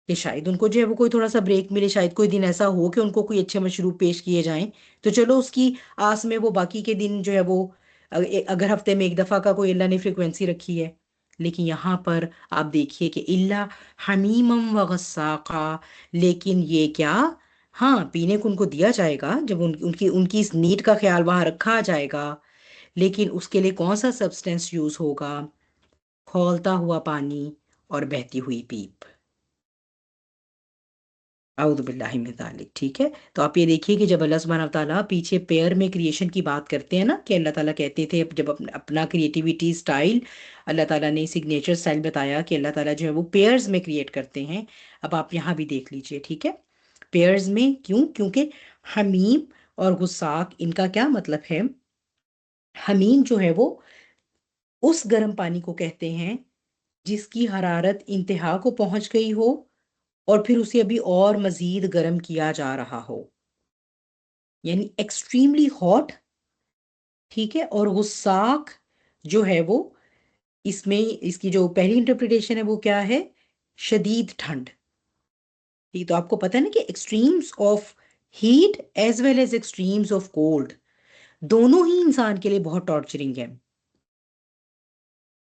کہ شاید ان کو جو ہے وہ کوئی تھوڑا سا بریک ملے، شاید کوئی دن ایسا ہو کہ ان کو کوئی اچھے مشروب پیش کیے جائیں، تو چلو اس کی آس میں وہ باقی کے دن جو ہے وہ اگر ہفتے میں ایک دفعہ کا کوئی اللہ نے فریکوینسی رکھی ہے، لیکن یہاں پر آپ دیکھیے کہ اللہ حمیمم و غساقا، لیکن یہ کیا، ہاں پینے کو ان کو دیا جائے گا، جب ان کی اس نیڈ کا خیال وہاں رکھا جائے گا، لیکن اس کے لیے کون سا سبسٹینس یوز ہوگا؟ کھولتا ہوا پانی اور بہتی ہوئی پیپ، اعوذ باللہ من ذالک، ٹھیک ہے؟ تو آپ یہ دیکھیے کہ جب اللہ سبحانہ تعالیٰ پیچھے پیئر میں کریشن کی بات کرتے ہیں نا، کہ اللہ تعالیٰ کہتے تھے جب اپنا کریٹیوٹی سٹائل، اللہ تعالیٰ نے سگنیچر سٹائل بتایا کہ اللہ تعالیٰ جو ہے وہ پیئرز میں کریٹ کرتے ہیں. اب آپ یہاں بھی دیکھ لیجئے، ٹھیک ہے؟ پیئرز میں کیوں؟ کیونکہ حمیم اور غساق، ان کا کیا مطلب ہے؟ حمیم جو ہے وہ اس گرم پانی کو کہتے ہیں جس کی حرارت انتہا کو پہنچ گئی ہو اور پھر اسے ابھی اور مزید گرم کیا جا رہا ہو، یعنی ایکسٹریملی ہاٹ، ٹھیک ہے؟ اور غساق جو ہے وہ، اس میں اس کی جو پہلی انٹرپریٹیشن ہے وہ کیا ہے؟ شدید ٹھنڈ. یہ تو آپ کو پتہ ہے نا کہ extremes of heat as well as extremes of cold دونوں ہی انسان کے لیے بہت ٹارچرنگ ہے.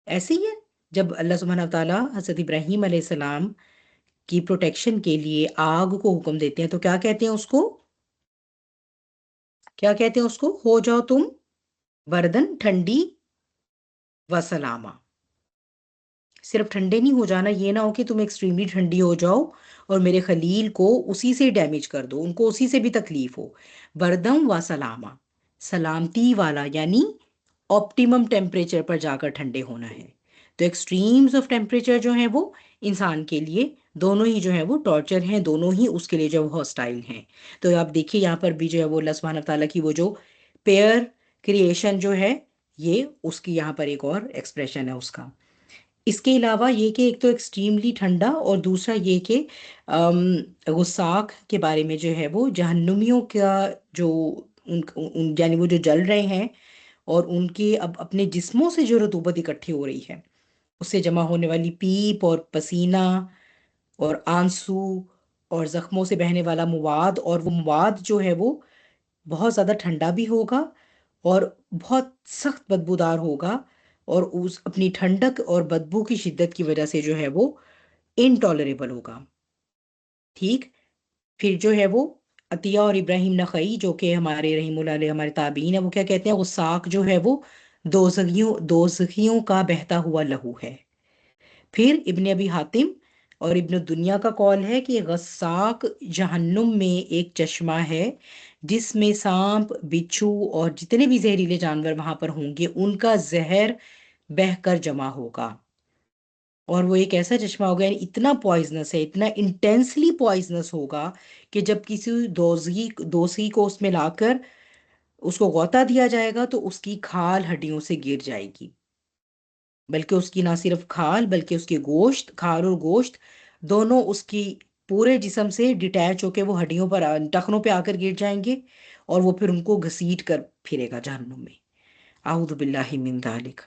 ایسے ہی ہے جب اللہ سبحانہ تعالیٰ حضرت ابراہیم علیہ السلام کی پروٹیکشن کے لیے آگ کو حکم دیتے ہیں، تو کیا کہتے ہیں اس کو؟ کیا کہتے ہیں اس کو؟ ہو جاؤ تم بردن ٹھنڈی و سلامہ. صرف ٹھنڈے نہیں ہو جانا، یہ نہ ہو کہ تم ایکسٹریملی ٹھنڈی ہو جاؤ اور میرے خلیل کو اسی سے ڈیمیج کر دو، ان کو اسی سے بھی تکلیف ہو. بردم و سلامہ، سلامتی والا، یعنی آپٹیمم ٹیمپریچر پر جا کر ٹھنڈے ہونا ہے. تو ایکسٹریمز آف ٹیمپریچر جو ہیں وہ انسان کے لیے دونوں ہی جو ہے وہ ٹارچر ہیں، دونوں ہی اس کے لیے جو ہاسٹائل ہیں. تو آپ دیکھیے یہاں پر بھی جو ہے وہ اللہ سبحانہ تعالیٰ کی وہ جو پیئر کریشن جو ہے، یہ اس کی یہاں پر ایک اور ایکسپریشن ہے اس کا. اس کے علاوہ یہ کہ ایک تو ایکسٹریملی ٹھنڈا، اور دوسرا یہ کہ غساق کے بارے میں جو ہے وہ جہنمیوں کا جو یعنی وہ جو جل رہے ہیں اور ان کے اب اپنے جسموں سے جو رطوبت اکٹھی ہو رہی ہے، اس سے جمع ہونے والی پیپ اور پسینہ اور آنسو اور زخموں سے بہنے والا مواد، اور وہ مواد جو ہے وہ بہت زیادہ ٹھنڈا بھی ہوگا اور بہت سخت بدبودار ہوگا، اور اس اپنی ٹھنڈک اور بدبو کی شدت کی وجہ سے جو ہے وہ انٹالریبل ہوگا. ٹھیک، پھر جو ہے وہ عطیہ اور ابراہیم نخعی جو کہ ہمارے رحیم اللہ علیہ ہمارے تابعین ہیں، وہ کیا کہتے ہیں؟ غساق جو ہے وہ دوزخیوں کا بہتا ہوا لہو ہے. پھر ابن ابی حاتم اور ابن دنیا کا قول ہے کہ غساق جہنم میں ایک چشمہ ہے جس میں سانپ، بچھو اور جتنے بھی زہریلے جانور وہاں پر ہوں گے ان کا زہر بہہ کر جمع ہوگا. اور وہ ایک ایسا چشمہ ہوگا، یعنی اتنا پوائزنس ہے، اتنا انٹینسلی پوائزنس ہوگا کہ جب کسی دوزخی کو اس میں لا کر اس کو غوطہ دیا جائے گا تو اس کی کھال ہڈیوں سے گر جائے گی، بلکہ اس کی نہ صرف کھال بلکہ اس کے گوشت، کھال اور گوشت دونوں اس کی پورے جسم سے ڈیٹیچ ہو کے وہ ہڈیوں پر، ٹخنوں پہ آ کر گر جائیں گے، اور وہ پھر ان کو گھسیٹ کر پھرے گا جہنم میں. اعوذ باللہ من ذالک.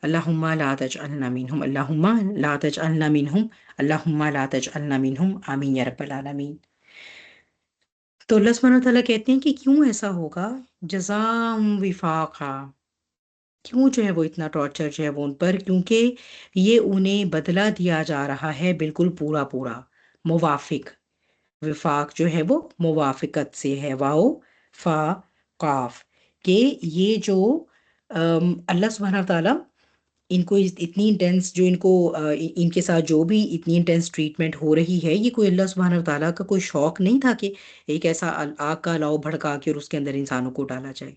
اللہم لا تجعلنا منہم، اللہم لا تجعلنا منہم، اللہم لا تجعلنا منہم، آمین یا رب العالمین. تو اللہ سبحانہ تعالیٰ کہتے ہیں کہ کیوں ایسا ہوگا؟ جزاء وفاقا، کیوں جو ہے وہ اتنا ٹارچر جو ہے وہ ان پر؟ کیونکہ یہ انہیں بدلہ دیا جا رہا ہے بالکل پورا پورا موافق. وفاق جو ہے وہ موافقت سے ہے، واو فا قاف، کہ یہ جو اللہ سبحانہ تعالیٰ ان کو اتنی انٹینس جو ان کو ان کے ساتھ جو بھی اتنی انٹینس ٹریٹمنٹ ہو رہی ہے، یہ کوئی اللہ سبحانہ تعالیٰ کا کوئی شوق نہیں تھا کہ ایک ایسا آگ کا الاؤ بھڑکا کے اور اس کے اندر انسانوں کو ڈالا جائے.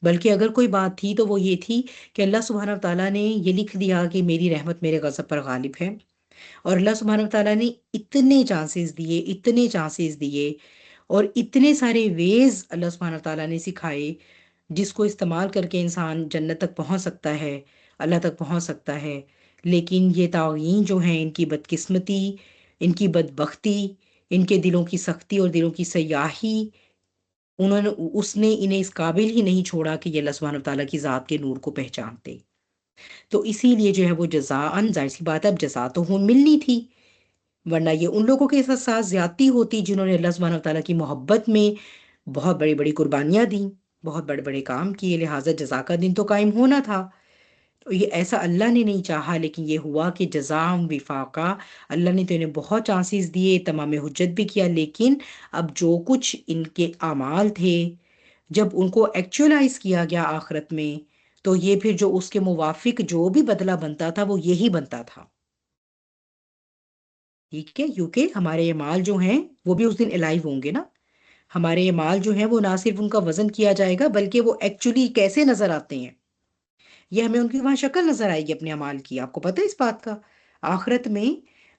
بلکہ اگر کوئی بات تھی تو وہ یہ تھی کہ اللہ سبحانہ تعالیٰ نے یہ لکھ دیا کہ میری رحمت میرے غضب پر غالب ہے، اور اللہ سبحانہ تعالیٰ نے اتنے چانسز دیے اور اتنے سارے ویز اللہ سبحانہ تعالیٰ نے سکھائے جس کو استعمال کر کے انسان جنت تک پہنچ سکتا ہے، اللہ تک پہنچ سکتا ہے. لیکن یہ طاغین جو ہیں، ان کی بدقسمتی، ان کی بدبختی، ان کے دلوں کی سختی اور دلوں کی سیاہی، اس نے انہیں اس قابل ہی نہیں چھوڑا کہ یہ اللہ سبحانہ تعالیٰ کی ذات کے نور کو پہچانتے. تو اسی لیے جو ہے وہ جزاءً، ظاہر سی بات ہے اب جزا تو ملنی تھی، ورنہ یہ ان لوگوں کے ساتھ زیادتی ہوتی جنہوں نے اللہ سبحانہ تعالیٰ کی محبت میں بہت بڑی بڑی قربانیاں دیں، بہت بڑے بڑے کام کیے، لہٰذا جزا کا دن تو قائم ہونا تھا. یہ ایسا اللہ نے نہیں چاہا، لیکن یہ ہوا کہ جزام وفاقہ، اللہ نے تو انہیں بہت چانسز دیے، تمام حجت بھی کیا، لیکن اب جو کچھ ان کے اعمال تھے جب ان کو ایکچولائز کیا گیا آخرت میں، تو یہ پھر جو اس کے موافق جو بھی بدلہ بنتا تھا وہ یہی بنتا تھا. ٹھیک ہے، کیونکہ ہمارے اعمال جو ہیں وہ بھی اس دن الائیو ہوں گے نا. ہمارے اعمال جو ہیں وہ نہ صرف ان کا وزن کیا جائے گا بلکہ وہ ایکچولی کیسے نظر آتے ہیں، یہ ہمیں ان کی وہاں شکل نظر آئے گی اپنے اعمال کی. آپ کو پتہ ہے اس بات کا؟ آخرت میں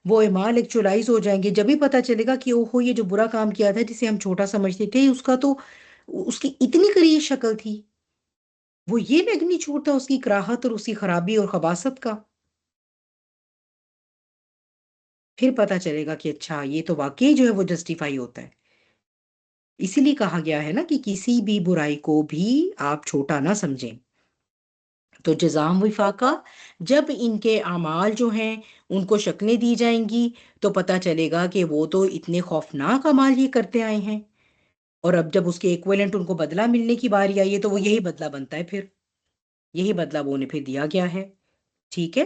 وہ اعمال ایکچولائز ہو جائیں گے، جب ہی پتہ چلے گا کہ اوہو یہ جو برا کام کیا تھا جسے ہم چھوٹا سمجھتے تھے، اس کا تو اس کی اتنی قریب شکل تھی، وہ یہ میگنیچیوڈ تھا اس کی کراہت اور اس کی خرابی اور خباثت کا. پھر پتہ چلے گا کہ اچھا یہ تو واقعی جو ہے وہ جسٹیفائی ہوتا ہے. اسی لیے کہا گیا ہے نا کہ کسی بھی برائی کو بھی آپ چھوٹا نہ سمجھیں. تو جزام وفاقہ، جب ان کے اعمال جو ہیں ان کو شکلیں دی جائیں گی تو پتہ چلے گا کہ وہ تو اتنے خوفناک اعمال یہ کرتے آئے ہیں، اور اب جب اس کے ایکویلنٹ ان کو بدلہ ملنے کی باری آئی ہے تو وہ یہی بدلہ بنتا ہے، پھر یہی بدلہ وہ انہیں پھر دیا گیا ہے. ٹھیک ہے،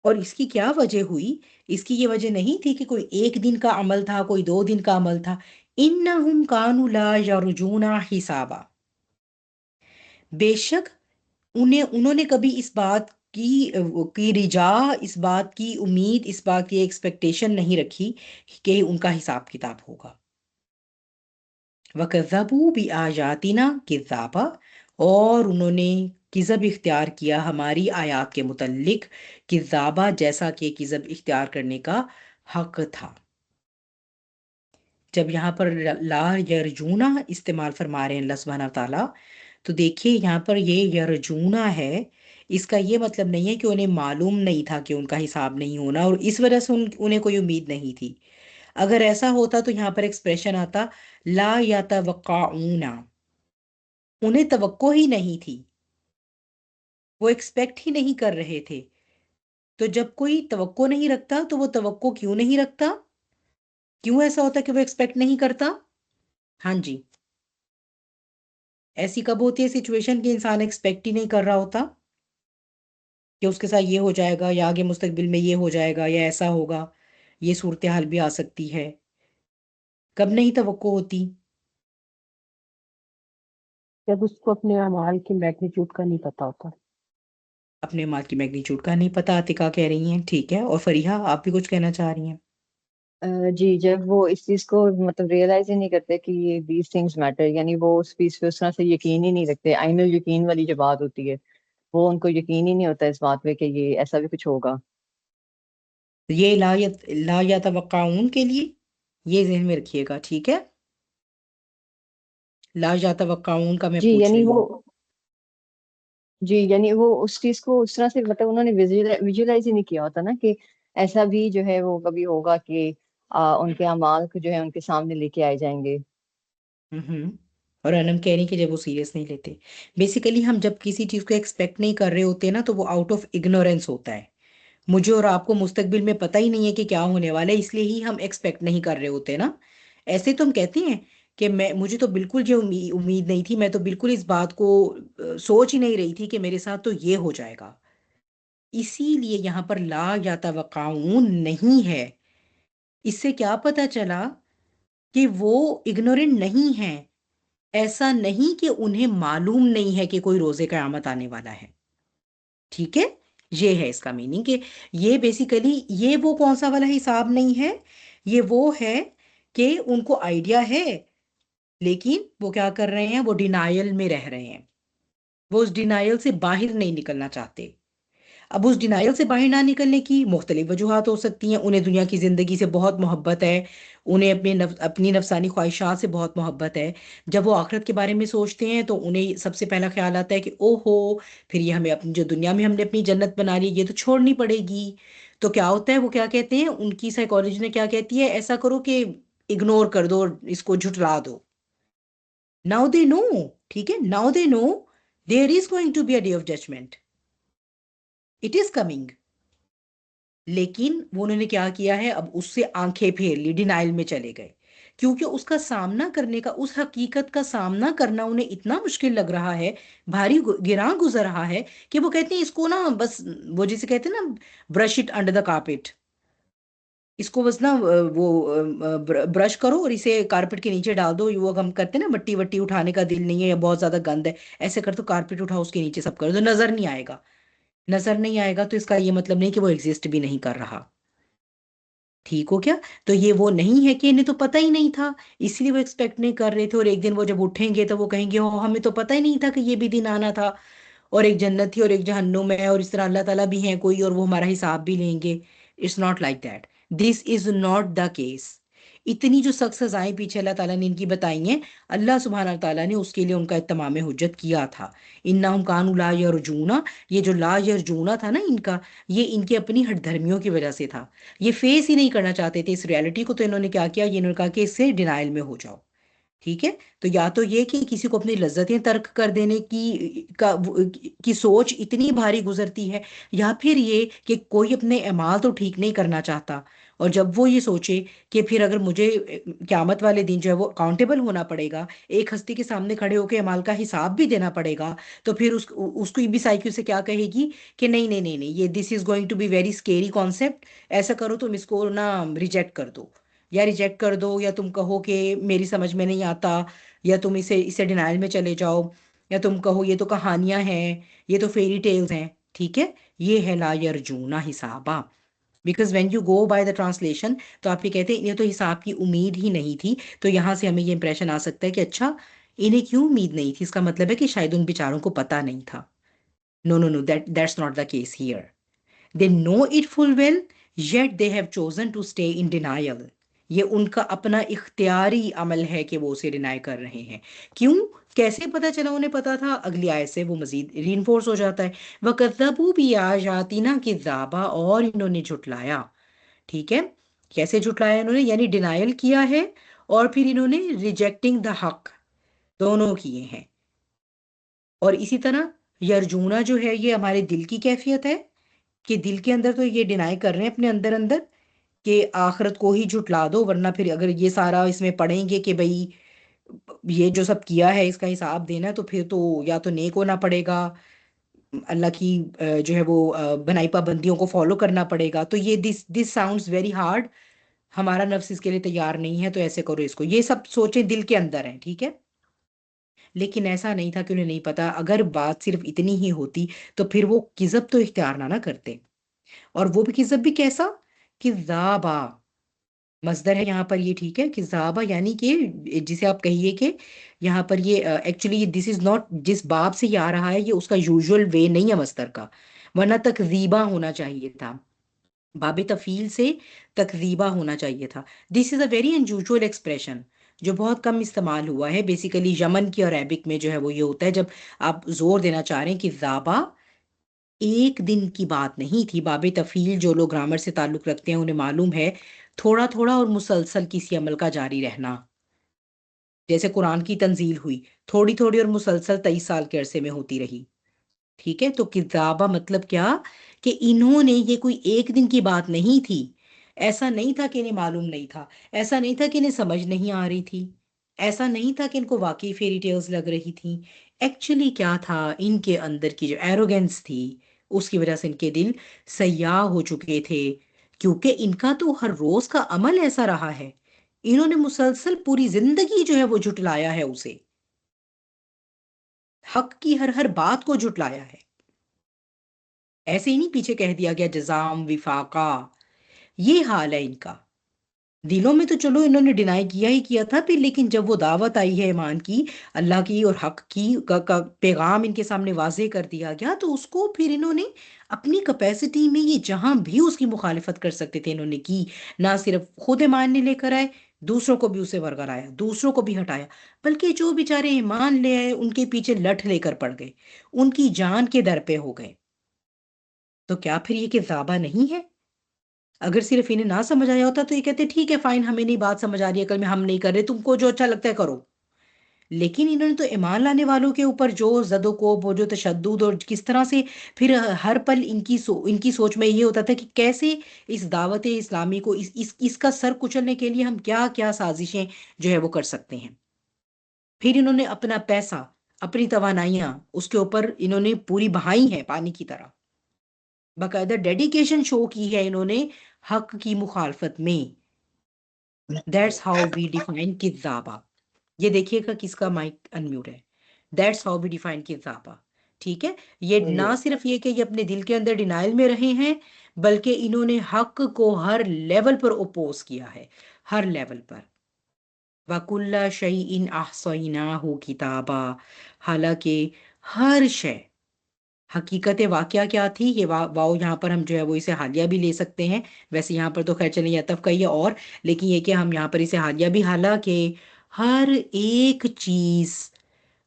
اور اس کی کیا وجہ ہوئی؟ اس کی یہ وجہ نہیں تھی کہ کوئی ایک دن کا عمل تھا، کوئی 2 دن کا عمل تھا. انہم کانوا لا یرجون حسابا، بے شک انہوں نے کبھی اس بات کی رجا، اس بات کی امید، اس بات کی ایکسپیکٹیشن نہیں رکھی کہ ان کا حساب کتاب ہوگا. وَكَذَّبُوا بِآيَاتِنَا كِذَّابًا، اور انہوں نے کذب اختیار کیا ہماری آیات کے متعلق، کذابہ جیسا کہ کذب اختیار کرنے کا حق تھا. جب یہاں پر لا یرجونا استعمال فرما رہے ہیں اللہ سبحانہ تعالیٰ، تو دیکھیے یہاں پر یہ یرجونا ہے، اس کا یہ مطلب نہیں ہے کہ انہیں معلوم نہیں تھا کہ ان کا حساب نہیں ہونا اور اس وجہ سے انہیں کوئی امید نہیں تھی. اگر ایسا ہوتا تو یہاں پر ایکسپریشن آتا لا یتوقعون، انہیں توقع ہی نہیں تھی، وہ ایکسپیکٹ ہی نہیں کر رہے تھے. تو جب کوئی توقع نہیں رکھتا تو وہ توقع کیوں نہیں رکھتا؟ کیوں ایسا ہوتا کہ وہ ایکسپیکٹ نہیں کرتا؟ ہاں جی، ایسی کب ہوتی ہے سچویشن کہ انسان ایکسپیکٹ ہی نہیں کر رہا ہوتا کہ اس کے ساتھ یہ ہو جائے گا یا آگے مستقبل میں یہ ہو جائے گا یا ایسا ہوگا، یہ صورتحال بھی آ سکتی ہے. کب نہیں توقع ہوتی؟ جب اس کو اپنے اعمال کے میگنیچیوڈ کا نہیں پتا ہوتا. اپنے مال کی میگنیچیوڈ کا نہیں پتا، عتیقہ کہہ رہی ہیں. ٹھیک ہے، اور فریحہ آپ بھی کچھ کہنا چاہ رہی ہیں؟ جی، جب وہ اس چیز کو مطلب ریئلائز ہی نہیں کرتے کہ یہ دیز تھنگس میٹر، یعنی وہ اس چیز پہ اس طرح سے یقین ہی نہیں رکھتے، عین الیقین والی جو بات ہوتی ہے وہ ان کو یقین ہی نہیں ہوتا اس بات پہ کہ یہ ایسا بھی کچھ ہوگا. یہ لا یتوقعون کے لیے یہ ذہن میں رکھیے گا. ٹھیک ہے، لا یتوقعون کا میں جی پوچھ یعنی رہی ہوں. وہ اس چیز کو اس طرح سے مطلب انہوں نے ویژولائز ہی نہیں کیا ہوتا نا کہ ایسا بھی جو ہے وہ کبھی ہوگا کہ ان کے اعمال کو جو ہے ان کے سامنے لے کے آئے جائیں گے. اور انم کہہ رہی ہیں کہ جب وہ سیریس نہیں لیتے. بیسیکلی ہم جب کسی چیز کو ایکسپیکٹ نہیں کر رہے ہوتے نا تو وہ آؤٹ آف اگنورینس ہوتا ہے. مجھے اور آپ کو مستقبل میں پتہ ہی نہیں ہے کہ کیا ہونے والا ہے، اس لیے ہی ہم ایکسپیکٹ نہیں کر رہے ہوتے نا. ایسے تو ہم کہتے ہیں کہ مجھے تو بالکل جو امید نہیں تھی، میں تو بالکل اس بات کو سوچ ہی نہیں رہی تھی کہ میرے ساتھ تو یہ ہو جائے گا. اسی لیے یہاں پر لا یتوقعون نہیں ہے. اس سے کیا پتہ چلا کہ وہ اگنورنٹ نہیں ہیں. ایسا نہیں کہ انہیں معلوم نہیں ہے کہ کوئی روز قیامت آنے والا ہے. ٹھیک ہے، یہ ہے اس کا میننگ کہ یہ بیسیکلی یہ وہ کون سا والا حساب نہیں ہے، یہ وہ ہے کہ ان کو آئیڈیا ہے لیکن وہ کیا کر رہے ہیں، وہ ڈینائل میں رہ رہے ہیں، وہ اس ڈینائل سے باہر نہیں نکلنا چاہتے. اب اس ڈینائل سے باہر نہ نکلنے کی مختلف وجوہات ہو سکتی ہیں. انہیں دنیا کی زندگی سے بہت محبت ہے، انہیں اپنی نفسانی خواہشات سے بہت محبت ہے. جب وہ آخرت کے بارے میں سوچتے ہیں تو انہیں سب سے پہلا خیال آتا ہے کہ او ہو، پھر یہ ہمیں اپنی جو دنیا میں ہم نے اپنی جنت بنا لی یہ تو چھوڑنی پڑے گی. تو کیا ہوتا ہے، وہ کیا کہتے ہیں، ان کی سائیکالوجی نے کیا کہتی ہے، ایسا کرو کہ اگنور کر دو اور اس کو جھٹلا دو. ناؤ دے نو، ٹھیک ہے، now they know there is going to be a day of judgement, it is coming. لیکن وہ انہوں نے کیا کیا ہے، اب اس سے آنکھیں پھیر لی، ڈینائل میں چلے گئے کیونکہ اس کا سامنا کرنے کا، اس حقیقت کا سامنا کرنا انہیں اتنا مشکل لگ رہا ہے، بھاری گراں گزر رہا ہے، کہ وہ کہتے ہیں اس کو نا بس، وہ جسے کہتے ہیں نا brush it under the carpet, اس کو بس نا وہ برش کرو اور اسے کارپیٹ کے نیچے ڈال دو. وہ ہم کرتے ہیں نا، مٹی وٹی اٹھانے کا دل نہیں ہے یا بہت زیادہ گند ہے، ایسے کر تو کارپیٹ اٹھاؤ اس کے نیچے سب کر دو، نظر نہیں آئے گا. نظر نہیں آئے گا تو اس کا یہ مطلب نہیں کہ وہ ایگزسٹ بھی نہیں کر رہا. ٹھیک ہو کیا؟ تو یہ وہ نہیں ہے کہ انہیں تو پتہ ہی نہیں تھا، اس لیے وہ ایکسپیکٹ نہیں کر رہے تھے، اور ایک دن وہ جب اٹھیں گے تو وہ کہیں گے ہمیں تو پتہ ہی نہیں تھا کہ یہ بھی دن آنا تھا، اور ایک جنت تھی اور ایک جہنم ہے، اور اس طرح اللہ تعالیٰ بھی ہیں کوئی اور وہ ہمارا حساب بھی لیں گے. It's not like that. This is not the case. اتنی جو سخت سزائیں پیچھے اللہ تعالیٰ نے ان کی بتائی ہیں، اللہ سبحانہ تعالیٰ نے اس کے لیے ان کا اتمام حجت کیا تھا. انہم کانوا لا یرجونا، یہ جو لا یرجونا تھا نا ان کا، یہ ان کی اپنی ہٹ دھرمیوں کی وجہ سے تھا. یہ فیس ہی نہیں کرنا چاہتے تھے اس ریالٹی کو، تو انہوں نے کیا کیا، یہ انہوں نے کہا کہ اس سے ڈینائل میں ہو جاؤ. ٹھیک ہے؟ تو یا تو یہ کہ کسی کو اپنی لذتیں ترک کر دینے کی سوچ اتنی بھاری گزرتی ہے، یا پھر یہ کہ کوئی اپنے اعمال تو ٹھیک نہیں کرنا چاہتا، اور جب وہ یہ سوچے کہ پھر اگر مجھے قیامت والے دن جو ہے وہ اکاؤنٹیبل ہونا پڑے گا، ایک ہستی کے سامنے کھڑے ہو کے اعمال کا حساب بھی دینا پڑے گا، تو پھر اس کو بھی سائیکل سے کیا کہے گی کہ نہیں نہیں نہیں نہیں، یہ this is going to be very scary concept, ایسا کرو تم اس کو نا ریجیکٹ کر دو، یا ریجیکٹ کر دو، یا تم کہو کہ میری سمجھ میں نہیں آتا، یا تم اسے ڈینائل میں چلے جاؤ، یا تم کہو یہ تو کہانیاں ہیں، یہ تو فیری ٹیلز ہیں. ٹھیک ہے؟ یہ ہے لا یرجونا حسابا. Because when you go by the translation, تو آپ یہ کہتے ہیں انہیں تو حساب کی امید ہی نہیں تھی، تو یہاں سے ہمیں یہ امپریشن آ سکتا ہے کہ اچھا انہیں کیوں امید نہیں تھی، اس کا مطلب ہے کہ شاید ان بیچاروں کو پتہ نہیں تھا. No no no, that's not the case here. They know it full well, yet they have chosen to stay in denial. یہ ان کا اپنا اختیاری عمل ہے کہ وہ اسے ڈینائی کر رہے ہیں. کیوں؟ کیسے پتا چلا انہیں پتا تھا؟ اگلی آیت سے وہ مزید ری انفورس ہو جاتا ہے. وَكَذَّبُوا بِآيَاتِنَا كِذَّابًا، اور انہوں نے جھٹلایا. ٹھیک ہے؟ کیسے جھٹلایا انہوں نے؟ یعنی ڈینائل کیا ہے، اور پھر انہوں نے ریجیکٹنگ دا حق دونوں کیے ہیں. اور اسی طرح یرجونا جو ہے یہ ہمارے دل کی کیفیت ہے، کہ دل کے اندر تو یہ ڈینائی کر رہے ہیں اپنے اندر اندر کہ آخرت کو ہی جھٹلا دو، ورنہ پھر اگر یہ سارا اس میں پڑھیں گے کہ بھئی یہ جو سب کیا ہے اس کا حساب دینا ہے، تو پھر تو یا تو نیک ہونا پڑے گا، اللہ کی جو ہے وہ بنائی پابندیوں کو فالو کرنا پڑے گا. تو یہ دس ساؤنڈز ویری ہارڈ، ہمارا نفس اس کے لیے تیار نہیں ہے، تو ایسے کرو اس کو. یہ سب سوچیں دل کے اندر ہیں. ٹھیک ہے؟ لیکن ایسا نہیں تھا کہ انہیں نہیں پتا. اگر بات صرف اتنی ہی ہوتی تو پھر وہ کذب تو اختیار نہ کرتے. اور وہ بھی کذب بھی کیسا؟ کذابا مصدر ہے یہاں پر یہ. ٹھیک ہے؟ کذابا یعنی کہ جسے آپ کہیے کہ یہاں پر یہ ایکچولی دس از ناٹ، جس باب سے یہ آ رہا ہے یہ اس کا یوزول وے نہیں ہے مصدر کا، ورنہ تکذیبا ہونا چاہیے تھا، باب تفعیل سے تکذیبا ہونا چاہیے تھا. دس از اے ویری انیوژول ایکسپریشن جو بہت کم استعمال ہوا ہے. بیسیکلی یمن کی اور عربک میں جو ہے وہ یہ ہوتا ہے جب آپ زور دینا چاہ رہے ہیں کہ ذابا ایک دن کی بات نہیں تھی. باب تفعیل جو لوگ گرامر سے تعلق رکھتے ہیں انہیں معلوم ہے تھوڑا تھوڑا اور مسلسل کسی عمل کا جاری رہنا. جیسے قرآن کی تنزیل ہوئی تھوڑی تھوڑی اور مسلسل 23 سال کے عرصے میں ہوتی رہی. ٹھیک ہے؟ تو کذابہ مطلب کیا کہ انہوں نے، یہ کوئی ایک دن کی بات نہیں تھی. ایسا نہیں تھا کہ انہیں معلوم نہیں تھا، ایسا نہیں تھا کہ انہیں سمجھ نہیں آ رہی تھی، ایسا نہیں تھا کہ ان کو واقعی فیری ٹیلز لگ رہی تھیں. ایکچولی کیا تھا، ان کے اندر کی جو ایروگنس تھی اس کی وجہ سے ان کے دل سیاہ ہو چکے تھے، کیونکہ ان کا تو ہر روز کا عمل ایسا رہا ہے. انہوں نے مسلسل پوری زندگی جو ہے وہ جھٹلایا ہے، اسے حق کی ہر بات کو جھٹلایا ہے. ایسے ہی نہیں پیچھے کہہ دیا گیا جزام وفاقہ. یہ حال ہے ان کا. دلوں میں تو چلو انہوں نے ڈینائی کیا ہی کیا تھا پھر، لیکن جب وہ دعوت آئی ہے ایمان کی، اللہ کی اور حق کی کا پیغام ان کے سامنے واضح کر دیا گیا، تو اس کو پھر انہوں نے اپنی کیپیسٹی میں یہ جہاں بھی اس کی مخالفت کر سکتے تھے انہوں نے کی. نہ صرف خود ایمان نے لے کر آئے، دوسروں کو بھی اسے ورگلایا، دوسروں کو بھی ہٹایا، بلکہ جو بیچارے ایمان لے آئے ان کے پیچھے لٹ لے کر پڑ گئے، ان کی جان کے در پہ ہو گئے. تو کیا پھر یہ کذابہ نہیں ہے؟ اگر صرف انہیں نہ سمجھ آیا ہوتا تو یہ کہتے ٹھیک ہے فائن، ہمیں نہیں بات سمجھ آ رہی ہے، کل میں ہم نہیں کر رہے، تم کو جو اچھا لگتا ہے کرو. لیکن انہوں نے تو ایمان لانے والوں کے اوپر جو زد و کوب، وہ جو تشدد، اور کس طرح سے پھر ہر پل ان کی سوچ میں یہ ہوتا تھا کہ کیسے اس دعوت اسلامی کو اس کا سر کچلنے کے لیے ہم کیا کیا سازشیں جو ہے وہ کر سکتے ہیں۔ پھر انہوں نے اپنا پیسہ، اپنی توانائیاں اس کے اوپر انہوں نے پوری بہائی ہیں پانی کی طرح، باقاعدہ ڈیڈیکیشن شو کی ہے انہوں نے حق کی مخالفت میں۔ دیٹس ہاؤ وی ڈیفائن کذابہ۔ یہ دیکھیے گا کس کا مائک انمیوٹ ہے۔ دیٹس ہاؤ وی ڈیفائن کذابہ، ٹھیک ہے۔ یہ نہ صرف یہ کہ یہ اپنے دل کے اندر ڈینائل میں رہے ہیں، بلکہ انہوں نے حق کو ہر لیول پر اوپوز کیا ہے، ہر لیول پر۔ وَكُلَّ شَيْءٍ أَحْصَيْنَاهُ كِتَابًا، حالانکہ ہر شے، حقیقت واقعہ کیا تھی، یہ واؤ یہاں پر ہم جو ہے وہ اسے حالیہ بھی لے سکتے ہیں، ویسے یہاں پر تو خیر چلیں یہ عطف کا ہی ہے، اور لیکن یہ کہ ہم یہاں پر اسے حالیہ بھی، حالانکہ ہر ایک چیز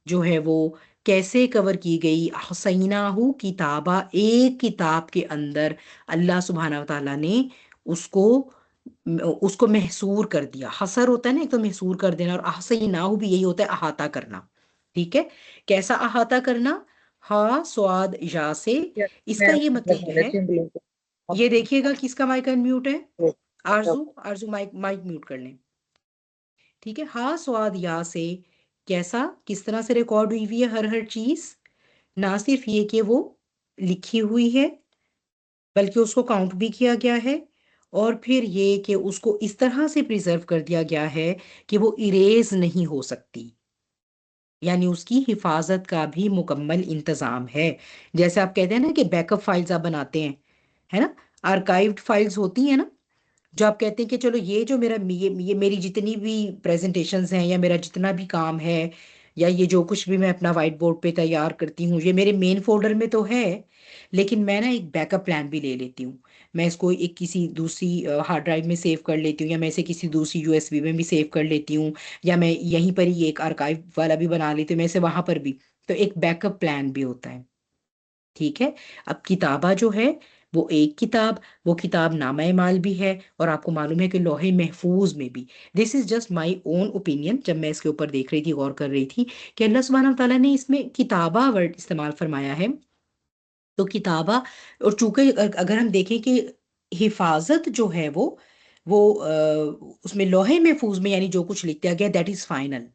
جو ہے وہ کیسے کور کی گئی، احصیناہ کتابہ، ایک کتاب کے اندر اللہ سبحانہ وتعالیٰ نے اس کو محصور کر دیا۔ حصر ہوتا ہے نا ایک تو محصور کر دینا، اور احصیناہ بھی یہی ہوتا ہے احاطہ کرنا، ٹھیک ہے۔ کیسا احاطہ کرنا؟ ہا سواد یا سے، اس کا یہ مطلب ہے، یہ دیکھیے گا کس کا مائک انمیوٹ ہے، آرزو مائک میوٹ کر لیں، ٹھیک ہے۔ ہا سواد یا سے کیسا، کس طرح سے ریکارڈ ہوئی ہوئی ہے ہر چیز، نہ صرف یہ کہ وہ لکھی ہوئی ہے بلکہ اس کو کاؤنٹ بھی کیا گیا ہے، اور پھر یہ کہ اس کو اس طرح سے پریزرو کر دیا گیا ہے کہ وہ اریز نہیں ہو سکتی، یعنی اس کی حفاظت کا بھی مکمل انتظام ہے۔ جیسے آپ کہتے ہیں نا کہ بیک اپ فائلز آپ بناتے ہیں، ہے نا، آرکائیوڈ فائلز ہوتی ہیں نا، جو آپ کہتے ہیں کہ چلو یہ جو یہ میری جتنی بھی پریزنٹیشنز ہیں، یا میرا جتنا بھی کام ہے، یا یہ جو کچھ بھی میں اپنا وائٹ بورڈ پہ تیار کرتی ہوں، یہ میرے مین فولڈر میں تو ہے، لیکن میں نا ایک بیک اپ پلان بھی لے لیتی ہوں، میں اس کو ایک کسی دوسری ہارڈ ڈرائیو میں سیو کر لیتی ہوں، یا میں اسے کسی دوسری USB میں بھی سیو کر لیتی ہوں، یا میں یہیں پر ہی ایک آرکائیو والا بھی بنا لیتی ہوں، میں اسے وہاں پر بھی، تو ایک بیک اپ پلان بھی ہوتا ہے، ٹھیک ہے۔ اب کتابہ جو ہے وہ ایک کتاب، وہ کتاب نامہ اعمال بھی ہے، اور آپ کو معلوم ہے کہ لوح محفوظ میں بھی، دس is just my own opinion, جب میں اس کے اوپر دیکھ رہی تھی، غور کر رہی تھی کہ اللہ سبحانہ وتعالیٰ نے اس میں کتابہ ورڈ استعمال فرمایا ہے، تو کتابہ، اور چونکہ اگر ہم دیکھیں کہ حفاظت جو ہے وہ اس میں لوح محفوظ میں، یعنی جو کچھ لکھ دیا گیا دیٹ از فائنل،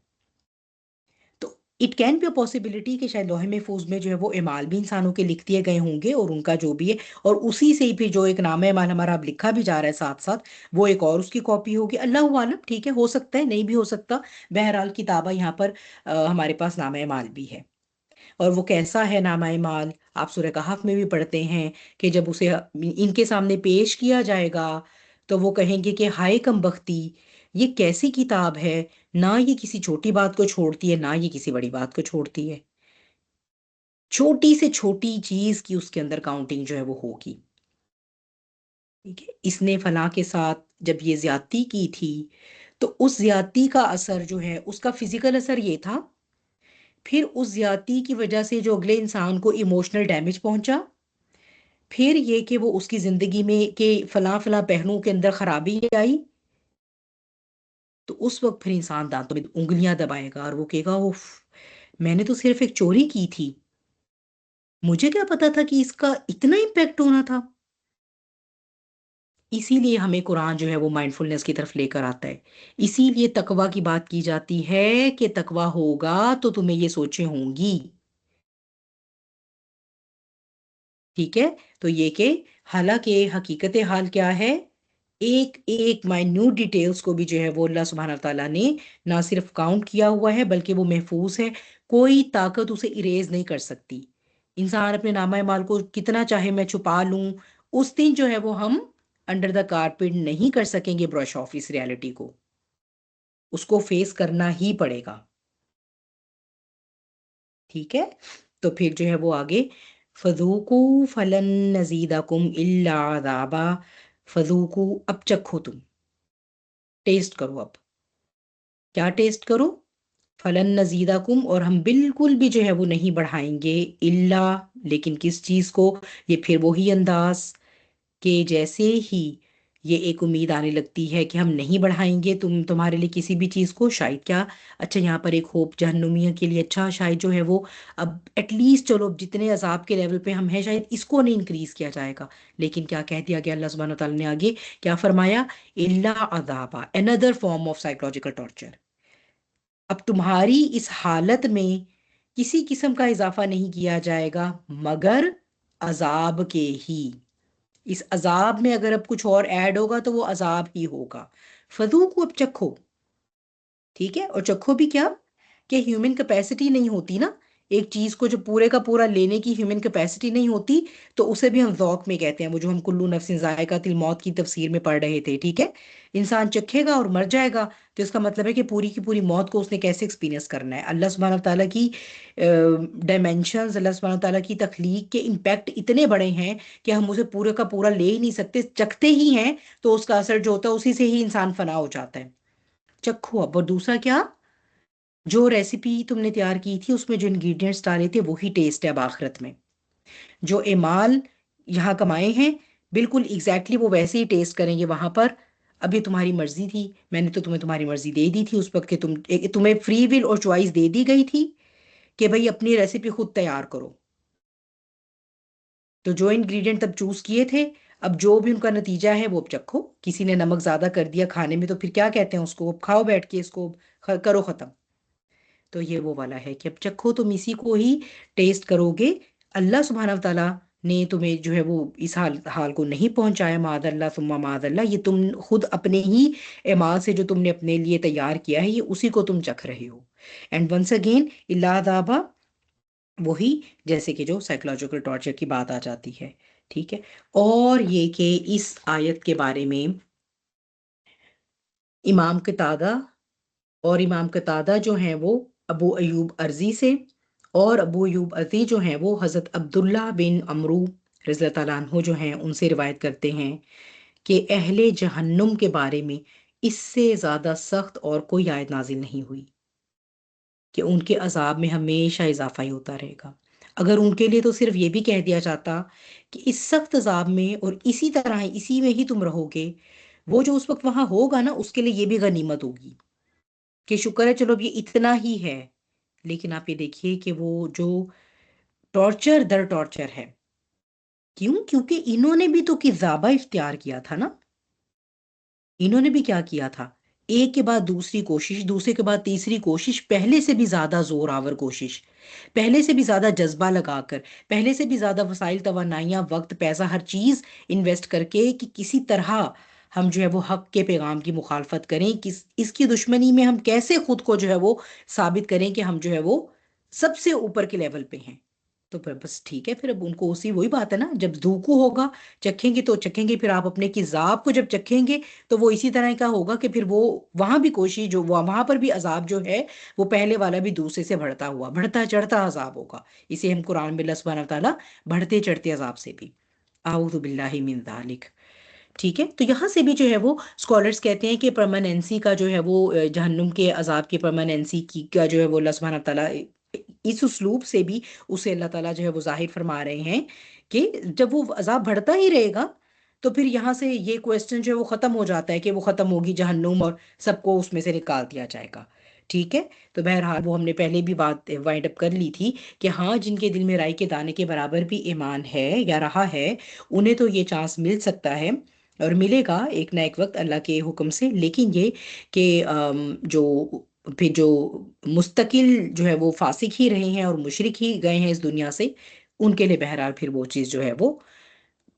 تو it can be a possibility کہ شاید لوح محفوظ میں جو ہے وہ اعمال بھی انسانوں کے لکھ دیے گئے ہوں گے، اور ان کا جو بھی ہے، اور اسی سے ہی پھر جو ایک نامہ اعمال ہمارا اب لکھا بھی جا رہا ہے ساتھ ساتھ، وہ ایک اور اس کی کاپی ہوگی، اللہ عالم، ٹھیک ہے، ہو سکتا ہے، نہیں بھی ہو سکتا، بہرحال کتابہ یہاں پر ہمارے پاس نامہ اعمال بھی ہے۔ اور وہ کیسا ہے نامہ اعمال؟ آپ سورہ کہف میں بھی پڑھتے ہیں کہ جب اسے ان کے سامنے پیش کیا جائے گا تو وہ کہیں گے کہ ہائے کم بختی، یہ کیسی کتاب ہے، نہ یہ کسی چھوٹی بات کو چھوڑتی ہے، نہ یہ کسی بڑی بات کو چھوڑتی ہے، چھوٹی سے چھوٹی چیز کی اس کے اندر کاؤنٹنگ جو ہے وہ ہوگی، ٹھیک ہے۔ اس نے فلاں کے ساتھ جب یہ زیادتی کی تھی تو اس زیادتی کا اثر جو ہے، اس کا فزیکل اثر یہ تھا، پھر اس زیادتی کی وجہ سے جو اگلے انسان کو ایموشنل ڈیمیج پہنچا، پھر یہ کہ وہ اس کی زندگی میں کہ فلاں فلاں پہلوؤں کے اندر خرابی آئی، تو اس وقت پھر انسان دانتوں میں انگلیاں دبائے گا اور وہ کہے گا اوف، میں نے تو صرف ایک چوری کی تھی، مجھے کیا پتا تھا کہ اس کا اتنا امپیکٹ ہونا تھا۔ اسی لیے ہمیں قرآن جو ہے وہ مائنڈ فلنس کی طرف لے کر آتا ہے، اسی لیے تقویٰ کی بات کی جاتی ہے کہ تقویٰ ہوگا تو تمہیں یہ سوچیں ہوں گی، ٹھیک ہے۔ تو یہ کہ حالانکہ حقیقت حال کیا ہے، ایک ایک مائنیوٹ ڈیٹیلز کو بھی جو ہے وہ اللہ سبحانہ تعالیٰ نے نہ صرف کاؤنٹ کیا ہوا ہے بلکہ وہ محفوظ ہے، کوئی طاقت اسے اریز نہیں کر سکتی۔ انسان اپنے نامہ اعمال کو کتنا چاہے میں چھپا لوں، اس دن جو ہے وہ ہم انڈر دا کارپیٹ نہیں کر سکیں گے برش آف اس ریالٹی کو، اس کو فیس کرنا ہی پڑے گا، ٹھیک ہے۔ تو پھر جو ہے وہ آگے فذوقوا فلن نزیدکم الا عذابا، فذوقوا، اب چکھو، تم ٹیسٹ کرو، اب کیا ٹیسٹ کرو؟ فلن نزیدکم، اور ہم بالکل بھی جو ہے وہ نہیں بڑھائیں گے، الا، لیکن کس چیز کو؟ یہ پھر وہی انداز کہ جیسے ہی یہ ایک امید آنے لگتی ہے کہ ہم نہیں بڑھائیں گے تمہارے لیے کسی بھی چیز کو، شاید کیا اچھا یہاں پر ایک ہوپ جہنمیوں کے لیے، اچھا شاید جو ہے وہ اب ایٹ لیسٹ چلو جتنے عذاب کے لیول پہ ہم ہیں شاید اس کو نہیں انکریز کیا جائے گا، لیکن کیا کہہ دیا گیا اللہ سبحانہ تعالیٰ نے آگے کیا فرمایا، اللہ عذابا another form of psychological torture. اب تمہاری اس حالت میں کسی قسم کا اضافہ نہیں کیا جائے گا مگر عذاب کے ہی، اس عذاب میں اگر اب کچھ اور ایڈ ہوگا تو وہ عذاب ہی ہوگا، فذوقوا اب چکھو، ٹھیک ہے، اور چکھو بھی کیا کہ ہیومن کیپیسٹی نہیں ہوتی نا، ایک چیز کو جو پورے کا پورا لینے کی ہیومن کیپیسٹی نہیں ہوتی تو اسے بھی ہم ذوق میں کہتے ہیں، وہ جو ہم کلو نفس ذائقۃ الموت کی تفسیر میں پڑھ رہے تھے، ٹھیک ہے، انسان چکھے گا اور مر جائے گا تو اس کا مطلب ہے کہ پوری کی پوری موت کو اس نے کیسے ایکسپیرینس کرنا ہے۔ اللہ سبحانہ تعالیٰ کی ڈائمینشنز، اللہ سبحانہ تعالیٰ کی تخلیق کے امپیکٹ اتنے بڑے ہیں کہ ہم اسے پورے کا پورا لے ہی نہیں سکتے، چکھتے ہی ہیں تو اس کا اثر جو ہوتا ہے اسی سے ہی انسان فنا ہو جاتا ہے۔ چکھو اب، اور دوسرا کیا، جو ریسیپی تم نے تیار کی تھی اس میں جو انگریڈینٹس ڈالے تھے وہی ٹیسٹ ہے اب آخرت میں، جو اعمال یہاں کمائے ہیں بالکل ایگزیکٹلی وہ ویسے ہی ٹیسٹ کریں گے وہاں پر۔ اب یہ تمہاری مرضی تھی، میں نے تو تمہیں تمہاری مرضی دے دی تھی اس وقت کہ تمہیں فری ول اور چوائس دے دی گئی تھی کہ بھئی اپنی ریسیپی خود تیار کرو، تو جو انگریڈینٹ تب چوز کیے تھے اب جو بھی ان کا نتیجہ ہے وہ اب چکھو، کسی نے نمک زیادہ کر دیا کھانے میں تو پھر کیا کہتے ہیں اس کو، اب کھاؤ بیٹھ کے اس کو، کرو ختم۔ تو یہ وہ والا ہے کہ اب چکھو تم اسی کو ہی ٹیسٹ کرو گے، اللہ سبحانہ تعالیٰ نے تمہیں جو ہے وہ اس حال کو نہیں پہنچایا، معاذ اللہ ثم معاذ اللہ، یہ تم خود اپنے ہی اعمال سے جو تم نے اپنے لیے تیار کیا ہے یہ اسی کو تم چکھ رہے ہو۔ اینڈ ونس اگین اللہ عذابا، وہی جیسے کہ جو سائیکولوجیکل ٹارچر کی بات آ جاتی ہے، ٹھیک ہے۔ اور یہ کہ اس آیت کے بارے میں امام قتادہ جو ہیں وہ ابو ایوب ارزی سے، اور ابو ایوب ارزی جو ہیں وہ حضرت عبداللہ بن عمرو رضی اللہ تعالیٰ عنہ جو ہیں ان سے روایت کرتے ہیں کہ اہل جہنم کے بارے میں اس سے زیادہ سخت اور کوئی آیت نازل نہیں ہوئی کہ ان کے عذاب میں ہمیشہ اضافہ ہی ہوتا رہے گا۔ اگر ان کے لیے تو صرف یہ بھی کہہ دیا جاتا کہ اس سخت عذاب میں اور اسی طرح اسی میں ہی تم رہو گے، وہ جو اس وقت وہاں ہوگا نا اس کے لیے یہ بھی غنیمت ہوگی کہ شکر ہے چلو اب یہ اتنا ہی ہے، لیکن آپ یہ دیکھیے کہ وہ جو ٹارچر در ٹارچر ہے، کیونکہ انہوں نے بھی تو کذابہ اختیار کیا تھا نا، انہوں نے بھی کیا کیا تھا، ایک کے بعد دوسری کوشش، دوسرے کے بعد تیسری کوشش، پہلے سے بھی زیادہ زور آور کوشش، پہلے سے بھی زیادہ جذبہ لگا کر، پہلے سے بھی زیادہ وسائل توانائیاں وقت پیسہ ہر چیز انویسٹ کر کے کہ کسی طرح ہم جو ہے وہ حق کے پیغام کی مخالفت کریں، اس کی دشمنی میں ہم کیسے خود کو جو ہے وہ ثابت کریں کہ ہم جو ہے وہ سب سے اوپر کے لیول پہ ہیں۔ تو پھر بس ٹھیک ہے، پھر اب ان کو اسی وہی بات ہے نا، جب ذوقو ہوگا چکھیں گے تو چکھیں گے، پھر آپ اپنے کذاب کو جب چکھیں گے تو وہ اسی طرح کا ہوگا کہ پھر وہ وہاں بھی کوشش جو وہاں پر بھی عذاب جو ہے وہ پہلے والا بھی دوسرے سے بڑھتا ہوا بڑھتا چڑھتا عذاب ہوگا، اسے ہم قرآن میں اللہ سبحانہ تعالیٰ بڑھتے چڑھتے عذاب سے بھی، اعوذ باللہ من ذالک، ٹھیک ہے۔ تو یہاں سے بھی جو ہے وہ اسکالرس کہتے ہیں کہ پرماننسی کا جو ہے وہ جہنم کے عذاب کی پرماننسی کی کا جو ہے وہ اللہ سبحانہ تعالیٰ اس اسلوب سے بھی اسے اللہ تعالیٰ جو ہے وہ ظاہر فرما رہے ہیں کہ جب وہ عذاب بڑھتا ہی رہے گا تو پھر یہاں سے یہ کویسچن جو ہے وہ ختم ہو جاتا ہے کہ وہ ختم ہوگی جہنم اور سب کو اس میں سے نکال دیا جائے گا، ٹھیک ہے۔ تو بہرحال وہ ہم نے پہلے بھی بات وائنڈ اپ کر لی تھی کہ ہاں جن کے دل میں رائی کے دانے کے برابر بھی ایمان ہے یا رہا ہے انہیں تو یہ چانس مل سکتا ہے اور ملے گا ایک نہ ایک وقت اللہ کے حکم سے، لیکن یہ کہ جو پھر جو مستقل جو ہے وہ فاسق ہی رہے ہیں اور مشرک ہی گئے ہیں اس دنیا سے، ان کے لیے بہرحال پھر وہ چیز جو ہے وہ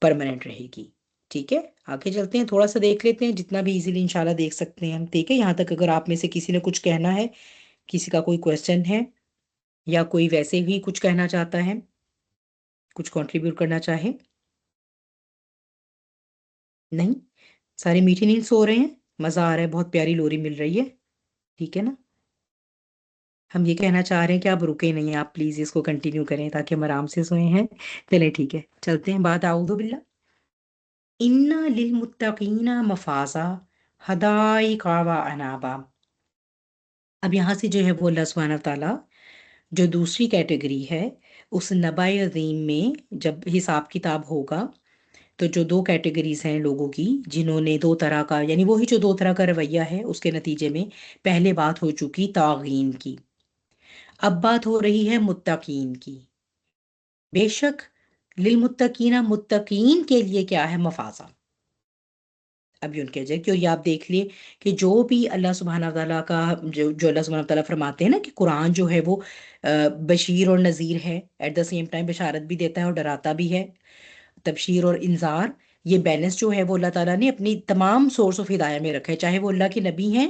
پرماننٹ رہے گی، ٹھیک ہے۔ آگے چلتے ہیں، تھوڑا سا دیکھ لیتے ہیں جتنا بھی ایزیلی انشاءاللہ دیکھ سکتے ہیں ہم، ٹھیک ہے۔ یہاں تک اگر آپ میں سے کسی نے کچھ کہنا ہے، کسی کا کوئی کویسچن ہے یا کوئی ویسے بھی کچھ کہنا چاہتا ہے، کچھ کنٹریبیوٹ کرنا چاہے، نہیں، سارے میٹھی نیند سو رہے ہیں، مزہ آ رہا ہے، بہت پیاری لوری مل رہی ہے، ٹھیک ہے نا۔ ہم یہ کہنا چاہ رہے ہیں کہ آپ رکے نہیں، آپ پلیز اس کو کنٹینیو کریں تاکہ ہم آرام سے سوئے ہیں۔ چلیں ٹھیک ہے، چلتے ہیں بعد اعوذ باللہ۔ ان للمتقین مفازا حدائق و عنابا، اب یہاں سے جو ہے وہ اللہ سبحانہ تعالیٰ جو دوسری کیٹیگری ہے اس نبع عظیم میں جب حساب کتاب ہوگا تو جو دو کیٹیگریز ہیں لوگوں کی جنہوں نے دو طرح کا یعنی وہی جو دو طرح کا رویہ ہے اس کے نتیجے میں پہلے بات ہو چکی طاغین کی، اب بات ہو رہی ہے متقین کی۔ بے شک للمتقین متقین کے لیے کیا ہے مفازہ۔ اب یوں کہہ جائے کہ یہ آپ دیکھ لیے کہ جو بھی اللہ سبحانہ تعالیٰ کا جو اللہ سبحانہ تعالیٰ فرماتے ہیں نا کہ قرآن جو ہے وہ بشیر اور نذیر ہے، ایٹ دا سیم ٹائم بشارت بھی دیتا ہے اور ڈراتا بھی ہے، تبشیر اور انذار، یہ بیلنس جو ہے وہ اللہ تعالیٰ نے اپنی تمام سورس آف ہدایہ میں رکھا ہے، چاہے وہ اللہ کے نبی ہیں،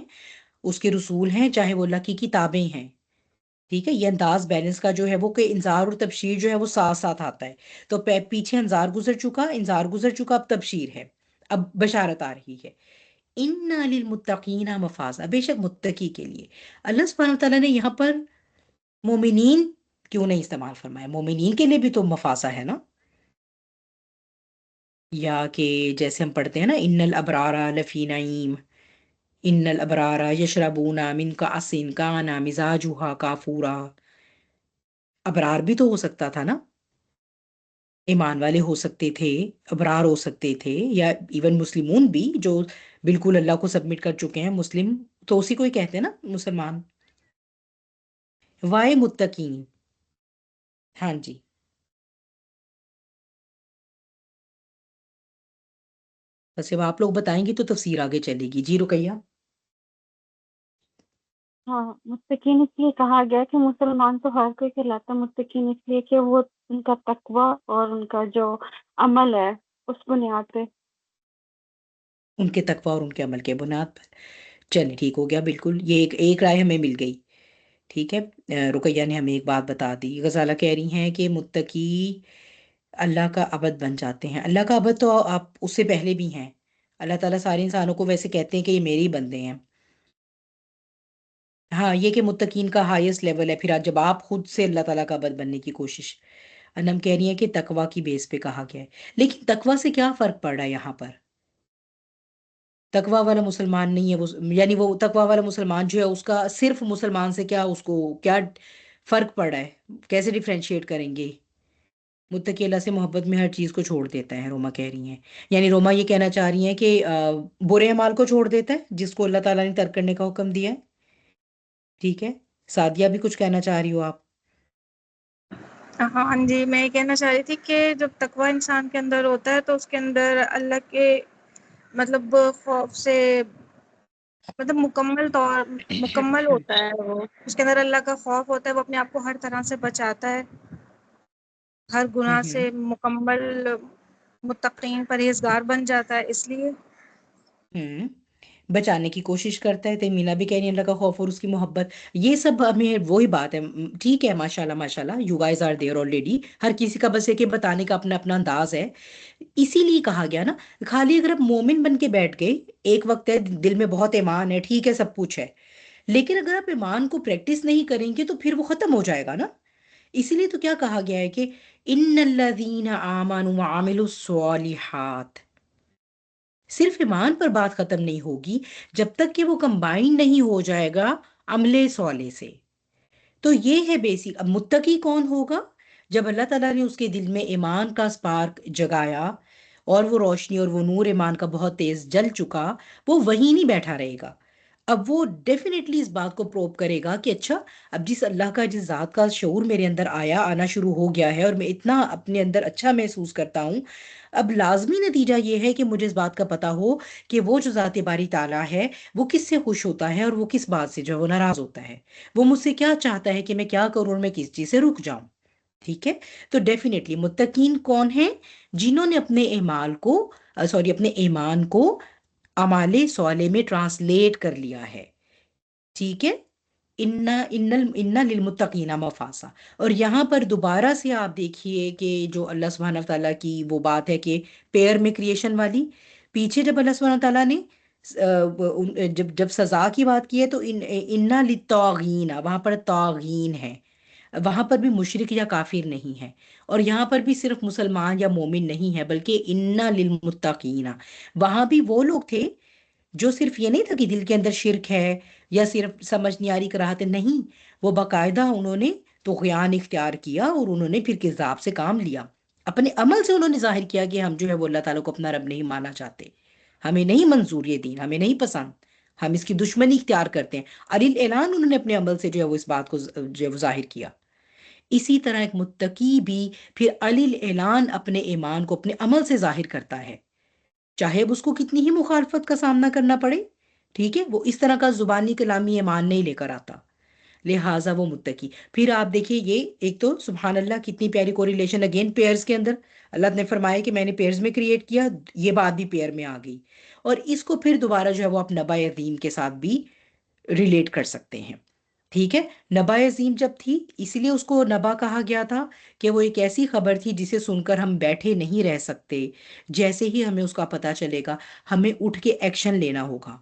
اس کے رسول ہیں، چاہے وہ اللہ کی کتابیں ہیں۔ ٹھیک ہے، یہ انداز بیلنس کا جو ہے وہ کہ انذار اور تبشیر جو ہے وہ ساتھ ساتھ آتا ہے۔ تو پیچھے انذار گزر چکا، اب تبشیر ہے، اب بشارت آ رہی ہے۔ ان للمتقین مفازہ، بے شک متقی کے لیے۔ اللہ سبحانہ تعالیٰ نے یہاں پر مومنین کیوں نہیں استعمال فرمایا؟ مومنین کے لیے بھی تو مفازہ ہے نا، یا کہ جیسے ہم پڑھتے ہیں نا ان الابرار لفی نعیم، ان الابرار یشربون من کأس کان مزاجها کافورا۔ ابرار بھی تو ہو سکتا تھا نا، ایمان والے ہو سکتے تھے، ابرار ہو سکتے تھے، یا ایون مسلمون بھی جو بالکل اللہ کو سبمٹ کر چکے ہیں، مسلم تو اسی کو ہی کہتے ہیں نا مسلمان۔ وائے متقین، ہاں جی، بس اب آپ لوگ بتائیں گے تو تفسیر آگے چلے گی۔ جی رقیہ۔ ہاں، متقین اس لیے کہا گیا کہ مسلمان تو ہر کوئی کہلاتا ہے متقین، اس لیے کہ وہ ان کا تقوی اور ان کا جو عمل ہے اس بنیاد پہ۔ ان کے تقوی اور ان کے عمل کے بنیاد پر۔ چلے ٹھیک ہو گیا، بالکل یہ ایک رائے ہمیں مل گئی۔ ٹھیک ہے، رقیہ نے ہمیں ایک بات بتا دی۔ غزالہ کہہ رہی ہیں کہ متقی اللہ کا عبد بن جاتے ہیں۔ اللہ کا عبد تو آپ اس سے پہلے بھی ہیں، اللہ تعالیٰ سارے انسانوں کو ویسے کہتے ہیں کہ یہ میرے ہی بندے ہیں۔ ہاں، یہ کہ متقین کا ہائیسٹ لیول ہے، پھر آج جب آپ خود سے اللہ تعالیٰ کا عبد بننے کی کوشش۔ انم کہہ رہی ہیں کہ تقوی کی بیس پہ کہا گیا ہے، لیکن تقوی سے کیا فرق پڑ رہا ہے یہاں پر؟ تقوی والا مسلمان نہیں ہے وہ، یعنی وہ تقوی والا مسلمان جو ہے اس کا صرف مسلمان سے کیا، اس کو کیا فرق پڑ رہا ہے؟ کیسے ڈیفرینشیٹ کریں گے؟ متقی اللہ سے محبت میں ہر چیز کو چھوڑ دیتا ہے، روما کہہ رہی ہیں۔ یعنی روما یہ کہنا چاہ رہی ہیں کہ برے اعمال کو چھوڑ دیتا ہے جس کو اللہ تعالیٰ نے ترک کرنے کا حکم دیا ہے۔ ٹھیک ہے، سعدیہ بھی کچھ کہنا چاہ رہی ہو آپ؟ ہاں جی، میں یہ کہنا چاہ رہی تھی کہ جب تقوی انسان کے اندر ہوتا ہے تو اس کے اندر اللہ کے مطلب خوف سے مطلب مکمل ہوتا ہے، وہ اس کے اندر اللہ کا خوف ہوتا ہے، وہ اپنے آپ کو ہر طرح سے بچاتا ہے، ہر گناہ ہوں سے مکمل متقین پرہیزگار بن جاتا ہے، اس لیے ہوں بچانے کی کوشش کرتا ہے۔ تیمینا بھی کہہ رہی ہیں اللہ کا خوف اور اس کی محبت، یہ سب ہمیں وہی بات ہے۔ ٹھیک ہے، ماشاءاللہ ماشاءاللہ، you guys are there already, ہر کسی کا بس ہے کہ بتانے کا اپنا اپنا انداز ہے۔ اسی لیے کہا گیا نا، خالی اگر آپ مومن بن کے بیٹھ گئے، ایک وقت ہے دل میں بہت ایمان ہے، ٹھیک ہے سب کچھ ہے، لیکن اگر آپ ایمان کو پریکٹس نہیں کریں گے تو پھر وہ ختم ہو جائے گا نا۔ اسی لیے تو کیا کہا گیا ہے کہ ان الذین آمنوا وعملوا الصالحات، صرف ایمان پر بات ختم نہیں ہوگی جب تک کہ وہ کمبائن نہیں ہو جائے گا عمل صالح سے۔ تو یہ ہے بیسک۔ اب متقی کون ہوگا؟ جب اللہ تعالیٰ نے اس کے دل میں ایمان کا سپارک جگایا اور وہ روشنی اور وہ نور ایمان کا بہت تیز جل چکا، وہ وہیں نہیں بیٹھا رہے گا، اب وہ ڈیفینیٹلی اس بات کو پروو کرے گا کہ اچھا، اب جس اللہ کا جس ذات کا شعور میرے اندر آنا شروع ہو گیا ہے اور میں اتنا اپنے اندر اچھا محسوس کرتا ہوں، اب لازمی نتیجہ یہ ہے کہ مجھے اس بات کا پتہ ہو کہ وہ جو ذات باری تعالیٰ ہے وہ کس سے خوش ہوتا ہے اور وہ کس بات سے جو ہے وہ ناراض ہوتا ہے، وہ مجھ سے کیا چاہتا ہے کہ میں کیا کروں اور میں کس چیز سے رک جاؤں۔ ٹھیک ہے، تو ڈیفینیٹلی متقین کون ہیں؟ جنہوں نے اپنے اپنے ایمان کو اعمال صالح میں ٹرانسلیٹ کر لیا ہے۔ ٹھیک ہے، ان للمتقین مفازہ۔ اور یہاں پر دوبارہ سے آپ دیکھیے کہ جو اللہ سبحانہ تعالیٰ کی وہ بات ہے کہ پیئر میں کریشن والی، پیچھے جب اللہ سبحانہ تعالیٰ نے جب سزا کی بات کی ہے تو ان للطاغین، وہاں پر طاغین ہے، وہاں پر بھی مشرک یا کافر نہیں ہے، اور یہاں پر بھی صرف مسلمان یا مومن نہیں ہے، بلکہ ان للمتقین، وہاں بھی وہ لوگ تھے جو صرف یہ نہیں تھا کہ دل کے اندر شرک ہے یا صرف سمجھ نہیں آ رہی کراہتے، نہیں، وہ باقاعدہ انہوں نے طغیان اختیار کیا اور انہوں نے پھر کذاب سے کام لیا، اپنے عمل سے انہوں نے ظاہر کیا کہ ہم جو ہے وہ اللہ تعالیٰ کو اپنا رب نہیں ماننا چاہتے، ہمیں نہیں منظور یہ دین، ہمیں نہیں پسند، ہم اس کی دشمنی اختیار کرتے ہیں۔ علی اعلان انہوں نے اپنے عمل سے جو ہے وہ اس بات کو جو ہے وہ ظاہر کیا۔ اسی طرح ایک متقی بھی پھر علی اعلان اپنے ایمان کو اپنے عمل سے ظاہر کرتا ہے، چاہے اب اس کو کتنی ہی مخالفت کا سامنا کرنا پڑے، ٹھیک ہے، وہ اس طرح کا زبانی کلامی ایمان نہیں لے کر آتا، لہٰذا وہ متقی۔ پھر آپ دیکھیے یہ ایک تو سبحان اللہ کتنی پیاری کوریلیشن اگین پیئرز کے اندر، اللہ نے فرمایا کہ میں نے پیئرز میں کریٹ کیا، یہ بات بھی پیئر میں آ گئی، اور اس کو پھر دوبارہ جو ہے وہ آپ نبا عظیم کے ساتھ بھی ریلیٹ کر سکتے ہیں، ٹھیک ہے۔ نبا عظیم جب تھی اسی لیے اس کو نبا کہا گیا تھا کہ وہ ایک ایسی خبر تھی جسے سن کر ہم بیٹھے نہیں رہ سکتے، جیسے ہی ہمیں اس کا پتہ چلے گا ہمیں اٹھ کے ایکشن لینا ہوگا،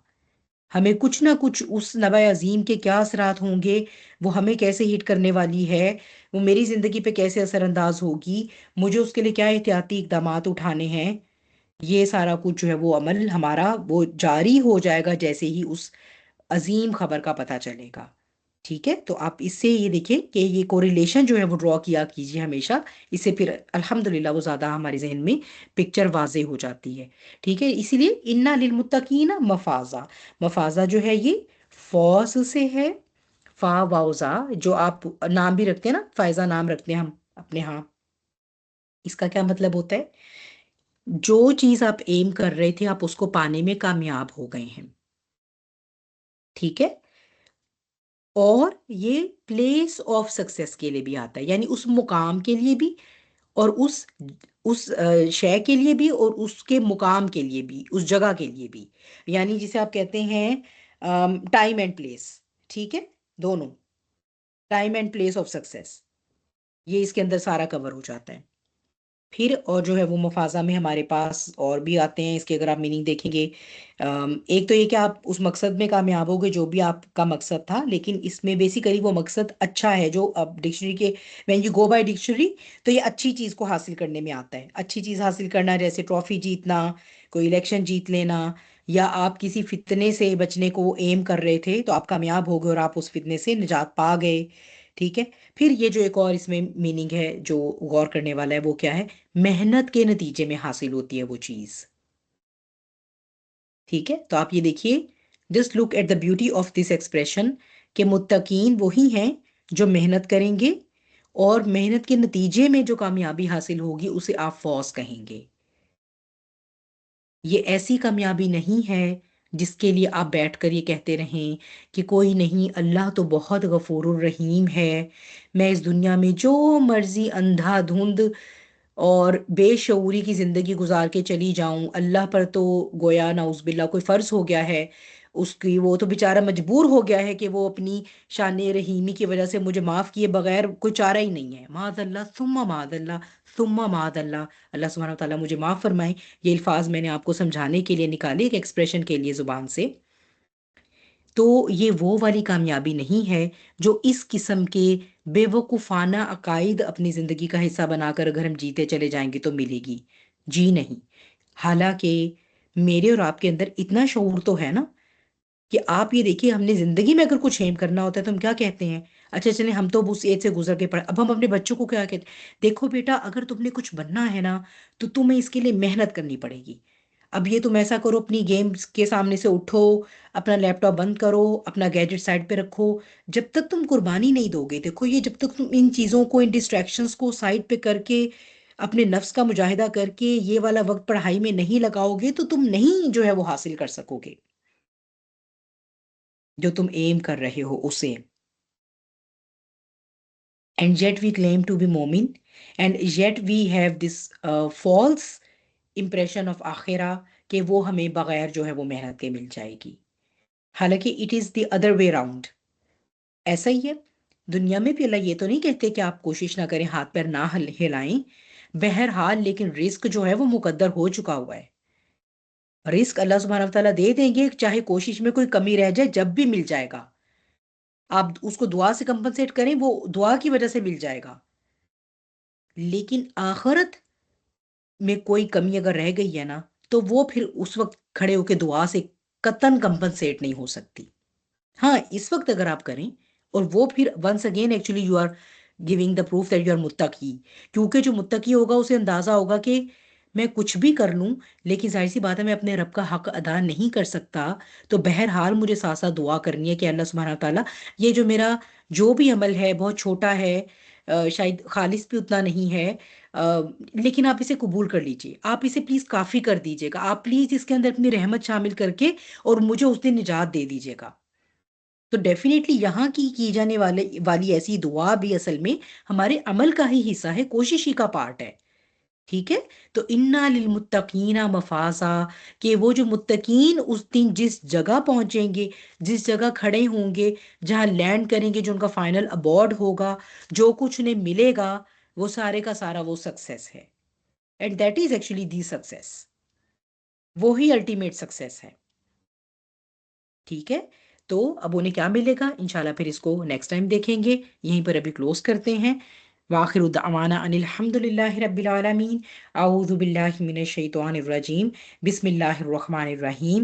ہمیں کچھ نہ کچھ اس نبا عظیم کے کیا اثرات ہوں گے، وہ ہمیں کیسے ہٹ کرنے والی ہے، وہ میری زندگی پہ کیسے اثر انداز ہوگی، مجھے اس کے لیے کیا احتیاطی اقدامات اٹھانے ہیں، یہ سارا کچھ جو ہے وہ عمل ہمارا وہ جاری ہو جائے گا جیسے ہی اس عظیم خبر کا پتہ چلے گا، ٹھیک ہے۔ تو آپ اس سے یہ دیکھیں کہ یہ کوریلیشن جو ہے وہ ڈرا کیا کیجیے ہمیشہ، اس سے پھر الحمدللہ وہ زیادہ ہمارے ذہن میں پکچر واضح ہو جاتی ہے، ٹھیک ہے۔ اسی لیے انا للمتقین مفازا، مفازا جو ہے یہ فوز سے ہے، فا واؤزا، جو آپ نام بھی رکھتے ہیں نا، فائزہ نام رکھتے ہیں ہم اپنے ہاں، اس کا کیا مطلب ہوتا ہے؟ جو چیز آپ ایم کر رہے تھے آپ اس کو پانے میں کامیاب ہو گئے ہیں، ٹھیک ہے۔ اور یہ پلیس آف سکسیس کے لیے بھی آتا ہے، یعنی اس مقام کے لیے بھی، اور اس شے کے لیے بھی، اور اس کے مقام کے لیے بھی، اس جگہ کے لیے بھی، یعنی جسے آپ کہتے ہیں ٹائم اینڈ پلیس، ٹھیک ہے، دونوں time and place of success, یہ اس کے اندر سارا کور ہو جاتا ہے۔ پھر اور جو ہے وہ مفازہ میں ہمارے پاس اور بھی آتے ہیں، اس کے اگر آپ میننگ دیکھیں گے، ایک تو یہ کہ آپ اس مقصد میں کامیاب ہوگے جو بھی آپ کا مقصد تھا، لیکن اس میں بیسیکلی وہ مقصد اچھا ہے جو اب ڈکشنری کے when you go by dictionary تو یہ اچھی چیز کو حاصل کرنے میں آتا ہے، اچھی چیز حاصل کرنا جیسے ٹرافی جیتنا، کوئی الیکشن جیت لینا، یا آپ کسی فتنے سے بچنے کو ایم کر رہے تھے تو آپ کامیاب ہو گئے اور آپ اس فتنے سے نجات پا گئے، ٹھیک ہے۔ پھر یہ جو ایک اور اس میں میننگ ہے جو غور کرنے والا ہے وہ کیا ہے؟ محنت کے نتیجے میں حاصل ہوتی ہے وہ چیز، ٹھیک ہے۔ تو آپ یہ دیکھیے، just look at the beauty of this expression, کہ متقین وہی ہیں جو محنت کریں گے اور محنت کے نتیجے میں جو کامیابی حاصل ہوگی اسے آپ فوز کہیں گے۔ یہ ایسی کامیابی نہیں ہے جس کے لیے آپ بیٹھ کر یہ کہتے رہیں کہ کوئی نہیں، اللہ تو بہت غفور الرحیم ہے، میں اس دنیا میں جو مرضی اندھا دھند اور بے شعوری کی زندگی گزار کے چلی جاؤں، اللہ پر تو گویا نعوذ باللہ کوئی فرض ہو گیا ہے اس کی، وہ تو بیچارہ مجبور ہو گیا ہے کہ وہ اپنی شان رحیمی کی وجہ سے مجھے معاف کیے بغیر کوئی چارہ ہی نہیں ہے، معاذ اللہ ثم معاذ اللہ ثم معاذ اللہ، اللہ سبحانہ و تعالیٰ مجھے معاف فرمائے۔ یہ الفاظ میں نے آپ کو سمجھانے کے لیے نکالے ایک ایکسپریشن کے لیے زبان سے۔ تو یہ وہ والی کامیابی نہیں ہے جو اس قسم کے بے وقوفانہ عقائد اپنی زندگی کا حصہ بنا کر اگر ہم جیتے چلے جائیں گے تو ملے گی، جی نہیں۔ حالانکہ میرے اور آپ کے اندر اتنا شعور تو ہے نا کہ آپ یہ دیکھیے، ہم نے زندگی میں اگر کچھ ایم کرنا ہوتا ہے تو ہم کیا کہتے ہیں؟ اچھا چلیں ہم تو اب اس ایج سے گزر کے پڑے، اب ہم اپنے بچوں کو کیا کہتے ہیں؟ دیکھو بیٹا، اگر تم نے کچھ بننا ہے نا تو تمہیں اس کے لیے محنت کرنی پڑے گی، اب یہ تم ایسا کرو، اپنی گیمز کے سامنے سے اٹھو، اپنا لیپ ٹاپ بند کرو، اپنا گیجٹ سائڈ پہ رکھو، جب تک تم قربانی نہیں دو گے، دیکھو یہ جب تک تم ان چیزوں کو، ان ڈسٹریکشنز کو سائڈ پہ کر کے اپنے نفس کا مجاہدہ کر کے یہ والا وقت پڑھائی میں نہیں لگاؤ گے تو تم نہیں جو ہے وہ حاصل کر سکو گے جو تم ایم کر رہے ہو اسے۔ And yet we claim to be مومن، and yet we have this false impression of آخرہ کہ وہ ہمیں بغیر جو ہے وہ محنت کے مل جائے گی، حالانکہ it is the other way round، ایسا ہی ہے۔ دنیا میں بھی اللہ یہ تو نہیں کہتے کہ آپ کوشش نہ کریں، ہاتھ پیر نہ ہلائیں، بہرحال لیکن رزق جو ہے وہ مقدر ہو چکا ہوا ہے، رزق اللہ سبحانہ وتعالیٰ دے دیں گے، چاہے کوشش میں کوئی کمی رہ جائے، جب بھی مل جائے گا، آپ اس کو دعا سے کمپنسیٹ کریں، وہ دعا کی وجہ سے مل جائے گا، لیکن آخرت میں کوئی کمی اگر رہ گئی ہے نا تو وہ پھر اس وقت کھڑے ہو کے دعا سے قطن کمپنسیٹ نہیں ہو سکتی۔ ہاں اس وقت اگر آپ کریں، اور وہ پھر once again actually you are giving the proof that you are muttaqi. کیونکہ جو متقی ہوگا اسے اندازہ ہوگا کہ میں کچھ بھی کر لوں لیکن ظاہر سی بات ہے میں اپنے رب کا حق ادا نہیں کر سکتا، تو بہرحال مجھے ساتھ ساتھ دعا کرنی ہے کہ اللہ سبحانہ تعالیٰ یہ جو میرا جو بھی عمل ہے بہت چھوٹا ہے، شاید خالص بھی اتنا نہیں ہے، لیکن آپ اسے قبول کر لیجئے، آپ اسے پلیز کافی کر دیجئے گا، آپ پلیز اس کے اندر اپنی رحمت شامل کر کے اور مجھے اس دن نجات دے دیجئے گا۔ تو ڈیفینیٹلی یہاں کی جانے والی ایسی دعا بھی اصل میں ہمارے عمل کا ہی حصہ ہے، کوشش ہی کا پارٹ ہے، ٹھیک ہے؟ تو انا للمتقین مفازا، کہ وہ جو متقین اس دن جس جگہ پہنچیں گے، جس جگہ کھڑے ہوں گے، جہاں لینڈ کریں گے، جو ان کا فائنل ابارڈ ہوگا، جو کچھ انہیں ملے گا، وہ سارے کا سارا وہ سکسیس ہے، and that is actually the success, وہی الٹیمیٹ سکسیس ہے، ٹھیک ہے؟ تو اب انہیں کیا ملے گا انشاءاللہ پھر اس کو نیکسٹ ٹائم دیکھیں گے، یہیں پر ابھی کلوز کرتے ہیں۔ وآخر دعوانا ان الحمد للہ رب العالمین۔ اعوذ باللہ من الشیطان الرجیم، بسم اللہ الرحمن الرحیم۔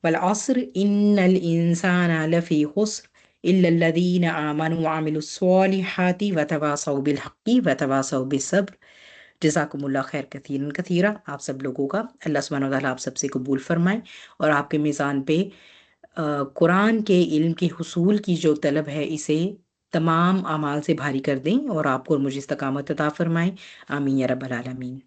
والعصر ان الانسان لفی خسر الا الذین آمنوا وعملوا الصالحات وتواصوا بالحق وتواصوا بالصبر۔ جزاکم اللہ خیر کثیرا کثیرا، آپ سب لوگوں کا اللہ سبحانہ وتعالیٰ آپ سب سے قبول فرمائے اور آپ کے میزان پہ قرآن کے علم کے حصول کی جو طلب ہے اسے تمام اعمال سے بھاری کر دیں اور آپ کو اور مجھے استقامت عطا فرمائیں، آمین یا رب العالمین۔